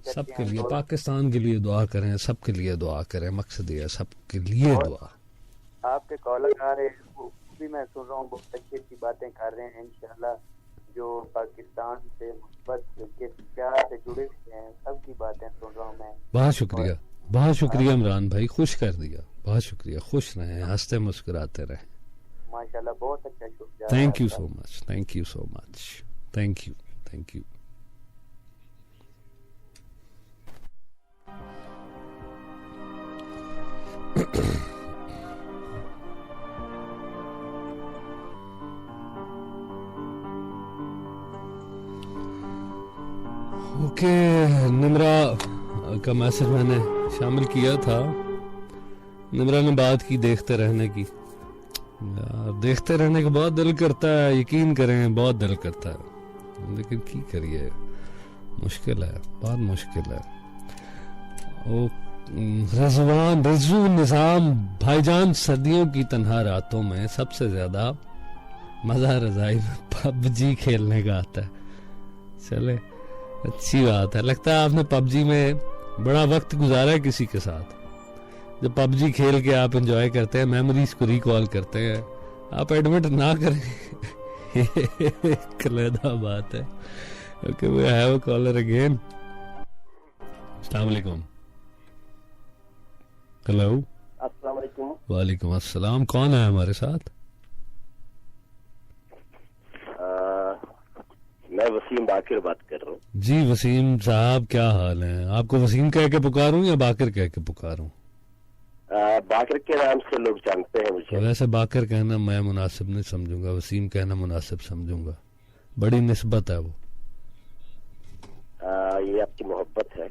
सबके लिए, पाकिस्तान के लिए दुआ करें, सबके लिए दुआ करें, मकसद ये है सबके लिए दुआ। आपके कॉलर आ रहे हैं, वो भी मैं सुन रहा हूँ, बहुत अच्छी अच्छी बातें कर रहे हैं। इंशाल्लाह जो पाकिस्तान से मोहब्बत के प्यार से जुड़े हुए हैं सबकी बातें सुन रहा हूँ मैं। बहुत शुक्रिया, बहुत शुक्रिया इमरान भाई, खुश कर दिया, बहुत शुक्रिया। खुश रहें, हंसते मुस्कुराते रहें। माशाल्लाह बहुत अच्छा शुक्रिया। Thank you so much, thank you so much, thank you, thank you. Okay, Nimra का मैसेज मैंने शामिल किया था। निमरा ने बात की देखते रहने की, देखते रहने का बहुत दिल करता है, यकीन करें बहुत दिल करता है, लेकिन की करिए, मुश्किल है, बहुत मुश्किल है। ओ रजू निजाम भाईजान, सर्दियों की तन्हा रातों में सबसे ज्यादा मजा रजाई में पबजी खेलने का आता है। चले, अच्छी बात है। लगता है आपने पबजी में बड़ा वक्त गुजारा है किसी के साथ। जब पबजी खेल के आप एंजॉय करते हैं, मेमोरीज को रिकॉल करते हैं, आप एडमिट ना करें। कलेदा बात है। Okay, we have a caller again. अस्सलाम वालेकुम। हेलो। अस्सलाम वालेकुम। वालेकुम अस्सलाम। कौन है हमारे साथ? मैं वसीम बाकिर बात कर रहा हूँ। जी वसीम साहब, क्या हाल है? आपको वसीम कह के पुकारूं या बाकिर कह के पुकारूं? बाकिर के नाम से लोग जानते हैं मुझे। वैसे बाकिर कहना मैं मुनासिब नहीं समझूंगा, वसीम कहना मुनासिब समझूंगा, बड़ी निस्बत है वो। ये आपकी मोहब्बत है।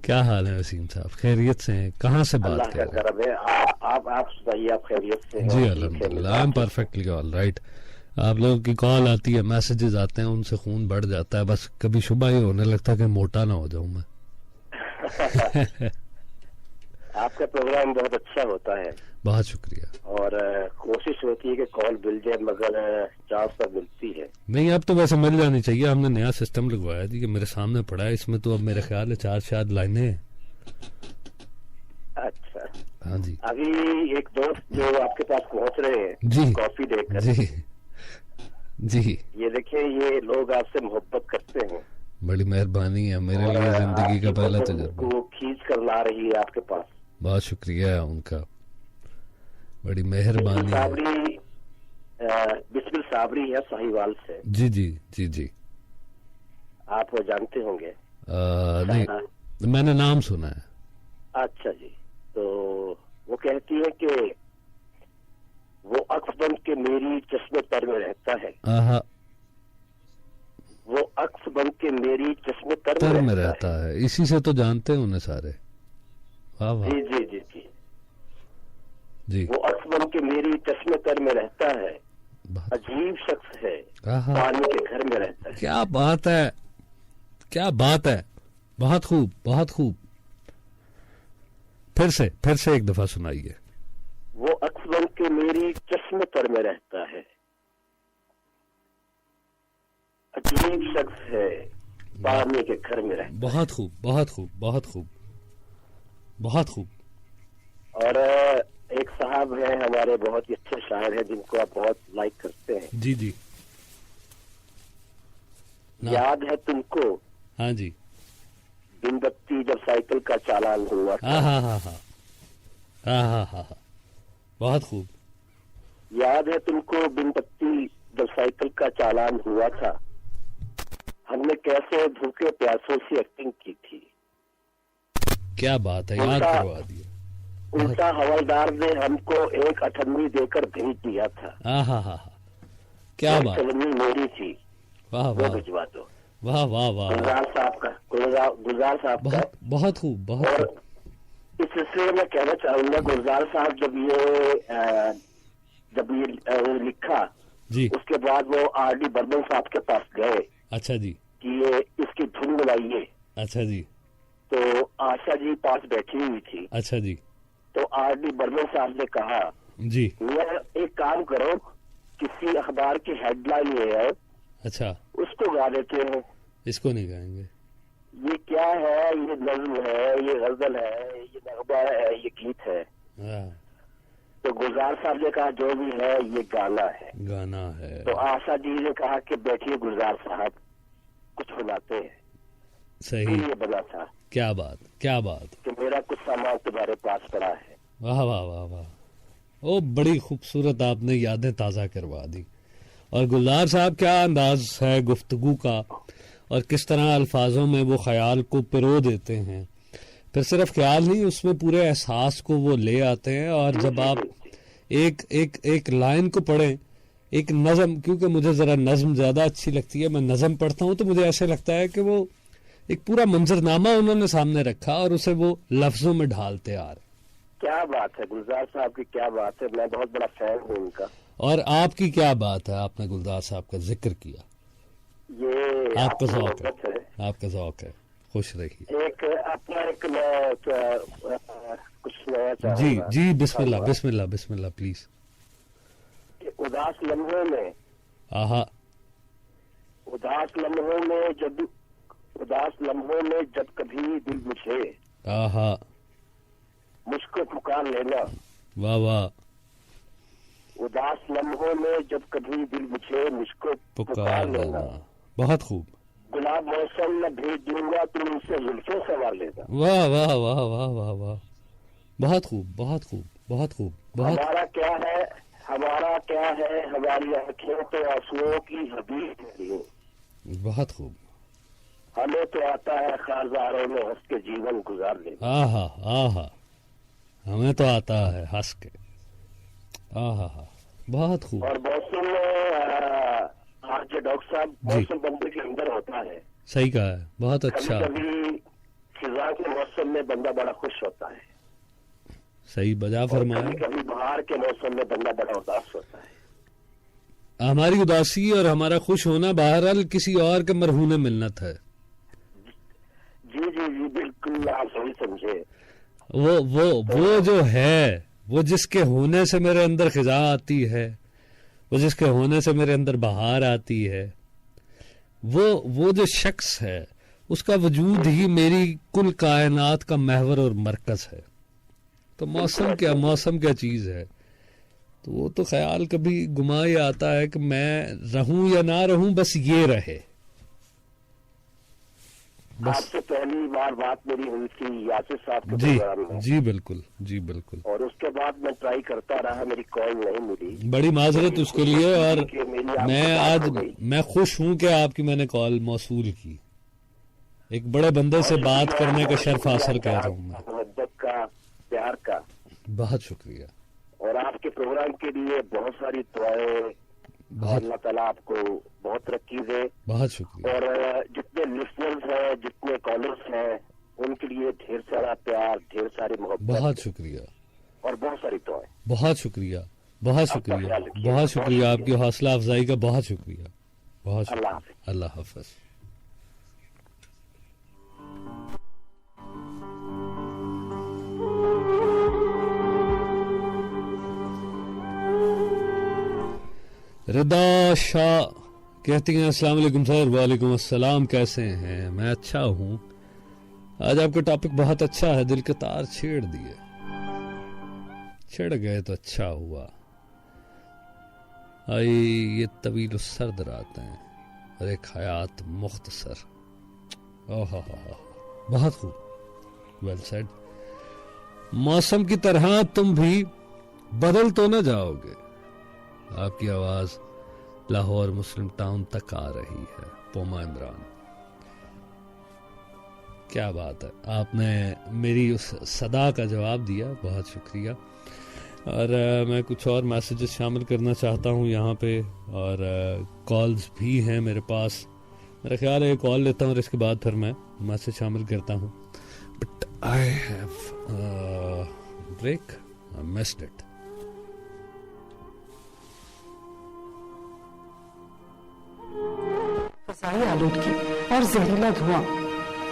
क्या हाल है वसीम साहब? खैरियत से हैं? कहाँ से बात कर रहे हैं? आप सुनाइए, आप खैरियत से हैं? जी अल्हम्दुलिल्लाह, I am perfectly all right. आप लोगों की कॉल आती है, मैसेजेस आते हैं, उनसे खून बढ़ जाता है। बस कभी सुबह ये होने लगता है कि मोटा ना हो जाऊं मैं। आपका प्रोग्राम बहुत अच्छा होता है। बहुत शुक्रिया। और कोशिश होती है कि कॉल मिल जाए, मगर चांस तो मिलती है नहीं। अब तो वैसे मिल जानी चाहिए। हमने नया सिस्टम लगवाया थी कि मेरे सामने पड़ा है, इसमें तो अब मेरे ख्याल है 4 लाइनें हैं। अच्छा, हाँ जी। अभी एक दोस्त जो आपके पास पहुंच रहे हैं जी, कॉफी देकर। जी जी, ये देखिए, ये लोग आपसे मोहब्बत करते हैं। बड़ी मेहरबानी है, मेरे लिए जिंदगी का पहला तजुर्बा। वो खींच कर ला रही है आपके पास। बहुत शुक्रिया है उनका, बड़ी मेहरबानी है। बिस्मिल साबरी है साहिवाल से। जी जी जी जी, आप वो जानते होंगे। नहीं, मैंने नाम सुना है। अच्छा जी, तो वो कहती है कि वो अक्स बन के मेरी चश्मे तर में रहता है। वो अक्स बन के मेरी चश्मे तर में रहता है। इसी से तो जानते हैं उन्हें सारे। वाह वाह। जी जी जी जी जी। वो अक्स बन के मेरी चश्मे तर में रहता है, अजीब शख्स है, पानी के घर में रहता है। क्या बात है, क्या बात है, बहुत खूब, बहुत खूब। फिर से एक दफा सुनाइए। वो अक्स बन के मेरी चश्मे तर में रहता है, अजीब शख्स है, पानी के घर में रहता। बहुत खूब, बहुत खूब, बहुत खूब, बहुत खूब। और एक साहब है हमारे, बहुत ही अच्छे शायर हैं जिनको आप बहुत लाइक करते हैं। जी जी। याद है तुमको? हाँ जी। दिन बत्ती जब साइकिल का चालान हुआ था। हाँ हाँ हाँ हाँ हाँ हाँ हाँ, बहुत खूब। याद है तुमको बिन बत्ती जब साइकिल का चालान हुआ था, हमने कैसे भूखे प्यासों से एक्टिंग की थी। क्या बात है, याद करवा दिया। उल्टा हवलदार ने हमको 1 देकर भेज दिया था। हाँ हाँ हाँ, क्या बात। मेरी थी, वाह वो वाह, भिजवा दो। वाह वाह वाह, गुलजार साहब का, गुलजार साहब का। बहुत खूब, बहुत और खूब। इस सिलसिले में कहना चाहूंगा, गुलजार साहब जब ये लिखा जी, उसके बाद वो R.D. बर्मन साहब के पास गए। अच्छा जी। कि ये इसकी धुन बनाइए। अच्छा जी। तो आशा जी पास बैठी हुई थी। अच्छा जी। तो R.D. बर्मन साहब ने कहा जी, एक काम करो, किसी अखबार की हेडलाइन ये है, अच्छा, उसको गा देते हैं। इसको नहीं गाएंगे। ये क्या है, ये नज्म है, ये गजल है, ये नगमा है, ये गीत है। तो गुलजार साहब ने कहा जो भी है ये गाना है, गाना है। तो आशा जी ने कहा कि बैठिए गुलजार साहब, कुछ बनाते हैं। सही, ये बना था। क्या बात, क्या बात। कि मेरा कुछ सामान तुम्हारे पास पड़ा है। वाह वाह वाह वाह, ओ बड़ी खूबसूरत आपने यादें ताज़ा करवा दी। और गुलजार साहब क्या अंदाज है गुफ्तगू का, और किस तरह अल्फाजों में वो ख्याल को पिरो देते हैं। फिर सिर्फ ख्याल नहीं, उसमें पूरे एहसास को वो ले आते हैं। और जब आप एक एक एक लाइन को पढ़ें, एक नज़म, क्योंकि मुझे ज़रा नज़म ज़्यादा अच्छी लगती है, मैं नज़म पढ़ता हूँ तो मुझे ऐसे लगता है कि वो एक पूरा मंजरनामा उन्होंने सामने रखा और उसे वो लफ्जों में ढालते आ रहे। क्या बात है, गुलजार साहब की क्या बात है, मैं बहुत बड़ा फैन हूँ उनका। और आपकी क्या बात है, आपने गुलजार साहब का जिक्र किया, ये आपका ज़ौक़ है, आपका ज़ौक़ है। खुश रहिए। एक अपना एक मैं कुछ नया चाहूंगा। जी जी, बिस्मिल्लाह बिस्मिल्लाह बिस्मिल्लाह प्लीज। उदास लम्हों में, आहा, उदास लम्हों में जब कभी दिल मुझे, आहा, मुझको पुकार लेना। वाह वाह। उदास लम्हों में जब कभी दिल मुझे, मुझको पुकार लेना। बहुत खूब। गुलाब मौसम में भेज दूंगा, तुम उनसे जुल्फों संवार लेना। वाह वाह वाह वाह वाह वाह, बहुत खूब, बहुत खूब, बहुत खूब, बहुत। हमारा क्या है, हमारी आंखें तो आंसुओं की हबीब। बहुत खूब। हमें तो आता है खारजारों में हंस के जीवन गुजार लेना। आहा आहा, हमें तो आता है हंस के। आहा, बहुत खूब। और मौसम आज डॉक्टर साहब, मौसम बंदे के अंदर होता है। सही कहा है, बहुत अच्छा। कभी खिजा के मौसम में बंदा बड़ा खुश होता है। सही बजा फरमाया। कभी बाहर के मौसम में बंदा बड़ा उदास होता है। हमारी उदासी और हमारा खुश होना बहरहाल किसी और के मरहूने मिन्नत है। जी जी जी, बिल्कुल आप सही समझे। वो जो है, वो जिसके होने से मेरे अंदर खिजा आती है, वो जिसके होने से मेरे अंदर बहार आती है, वो जो शख्स है, उसका वजूद ही मेरी कुल कायनात का महवर और मरकज है। तो मौसम क्या चीज है। तो वो तो ख्याल कभी गुमा ही आता है कि मैं रहूं या ना रहूं, बस ये रहे। आपसे पहली बार बात मेरी हुई थी यासिर साहब के जी प्रोग्राम में। जी बिल्कुल, जी बिल्कुल। और उसके बाद मैं ट्राई करता रहा, मेरी कॉल नहीं मिली। बड़ी माजरत उसके लिए। और मैं खुश हूं कि आपकी मैंने कॉल मौसूल की। एक बड़े बंदे से बात करने का शर्फ हासिल कर रहा हूं मैं। मोहब्बत का, प्यार का बहुत शुक्रिया। और आपके प्रोग्राम के लिए बहुत सारी दुआएं। अल्लाह ताला आपको बहुत तरक्की दे। बहुत शुक्रिया। और जितने लिसनर्स हैं, जितने कॉलर्स हैं, उनके लिए ढेर सारा प्यार, ढेर सारी मोहब्बत। बहुत शुक्रिया। और बहुत सारी दुआएं। बहुत शुक्रिया, बहुत शुक्रिया, बहुत शुक्रिया। आपकी हौसला अफजाई का बहुत शुक्रिया। बहुत शुक्रिया। अल्लाह हाफ़िज़। रिदा शाह कहती हैं अस्सलाम वालेकुम सर। वालेकुम अस्सलाम, कैसे हैं? मैं अच्छा हूं। आज आपका टॉपिक बहुत अच्छा है, दिल के तार छेड़ दिए, छिड़ गए तो अच्छा हुआ। आई ये तवील सर्द रातें और एक हयात मुख्तसर। ओह बहुत खूब, वेल सेड। मौसम की तरह तुम भी बदल तो न जाओगे। आपकी आवाज लाहौर मुस्लिम टाउन तक आ रही है। पोमा इमरान, क्या बात है, आपने मेरी उस सदा का जवाब दिया, बहुत शुक्रिया। और मैं कुछ और मैसेजेस शामिल करना चाहता हूँ यहाँ पे, और कॉल्स भी हैं मेरे पास। मेरा ख्याल है कॉल लेता हूँ और इसके बाद फिर मैं मैसेज शामिल करता हूँ। But I have break, I missed it. फज़ाई आलूदगी और जहरीला धुआं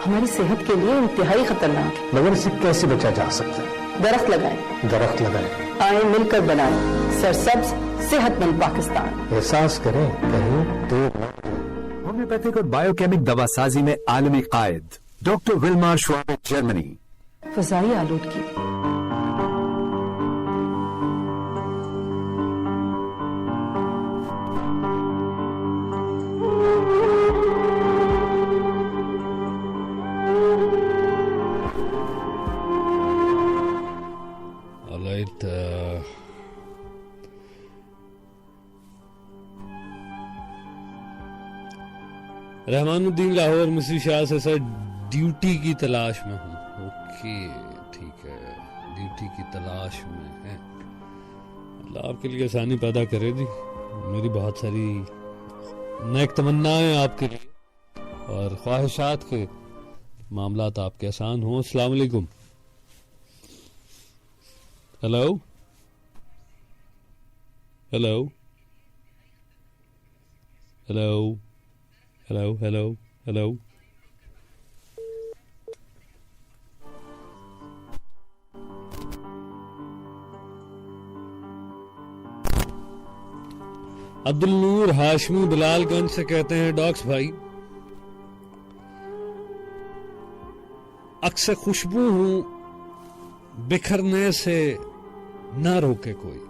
हमारी सेहत के लिए इंतहाई खतरनाक है। मगर इससे कैसे बचा जा सकता है? दरख्त लगाएं। दरख्त लगाएं। आए मिलकर बनाएं सरसब्ज सेहतमंद पाकिस्तान। एहसास करें, कहीं देर न हो जाए। होम्योपैथिक और बायोकेमिक दवासाजी में आलमी कायद डॉक्टर विल्मार श्वाब, जर्मनी। फज़ाई आलूदगी रहमानुद्दीन लाहौर मिस्री शाह से सर ड्यूटी की तलाश में हूँ। ओके ठीक है, ड्यूटी की तलाश में है। अल्लाह आपके लिए आसानी पैदा करे जी। मेरी बहुत सारी नेक तमन्नाएं आपके लिए और ख्वाहिशात के मामलात आपके आसान हो। अस्सलाम वालेकुम। Hello hello hello hello hello hello. Abdul Noor Hashmi Bilalganj से कहते हैं, डॉक्स भाई अक्सर खुशबू हूं, बिखरने से ना रोके कोई,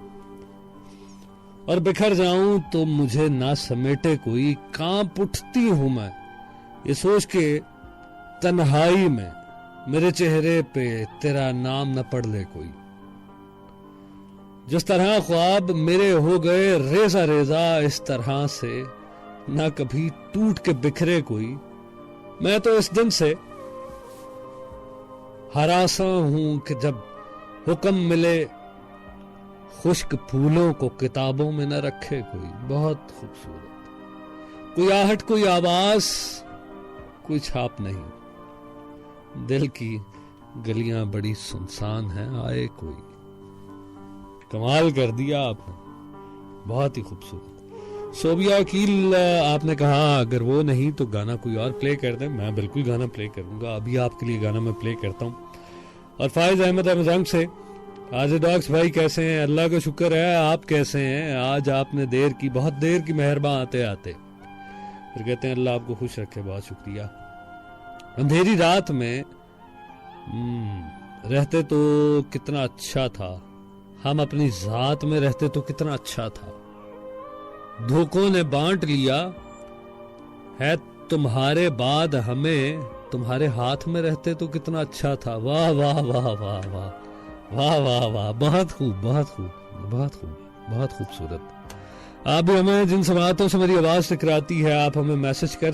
और बिखर जाऊं तो मुझे ना समेटे कोई। कांप उठती हूं मैं ये सोच के तन्हाई में, मेरे चेहरे पे तेरा नाम न पढ़ ले कोई। जिस तरह ख्वाब मेरे हो गए रेजा रेजा, इस तरह से ना कभी टूट के बिखरे कोई। मैं तो इस दिन से हरासा हूं कि जब हुक्म मिले खुश्क फूलों को किताबों में न रखे कोई। बहुत खूबसूरत, कोई आहट, कोई आवाज, कोई छाप नहीं। दिल की गलियां बड़ी सुनसान हैं, आए कोई। कमाल कर दिया आपने, बहुत ही खूबसूरत। सोबिया वकील, आपने कहा अगर वो नहीं तो गाना कोई और प्ले कर दे। मैं बिल्कुल गाना प्ले करूंगा, अभी आपके लिए गाना मैं प्ले करता हूं। और फाइज अहमद अमजंग से, आज डॉक्स भाई कैसे हैं? अल्लाह का शुक्र है, आप कैसे हैं? आज आपने देर की, बहुत देर की मेहरबान आते आते। फिर कहते हैं अल्लाह आपको खुश रखे, बहुत शुक्रिया। अंधेरी रात में रहते तो कितना अच्छा था, हम अपनी जात में रहते तो कितना अच्छा था। धोखों ने बांट लिया है तुम्हारे बाद हमें, तुम्हारे हाथ में रहते तो कितना अच्छा था। वाह वाह वाह वाह वाह वाह वाह वाह, बहुत खूब बहुत खूब बहुत खूब, बहुत खूबसूरत। आप भी हमें जिन समातों से मेरी आवाज टकराती है, आप हमें मैसेज कर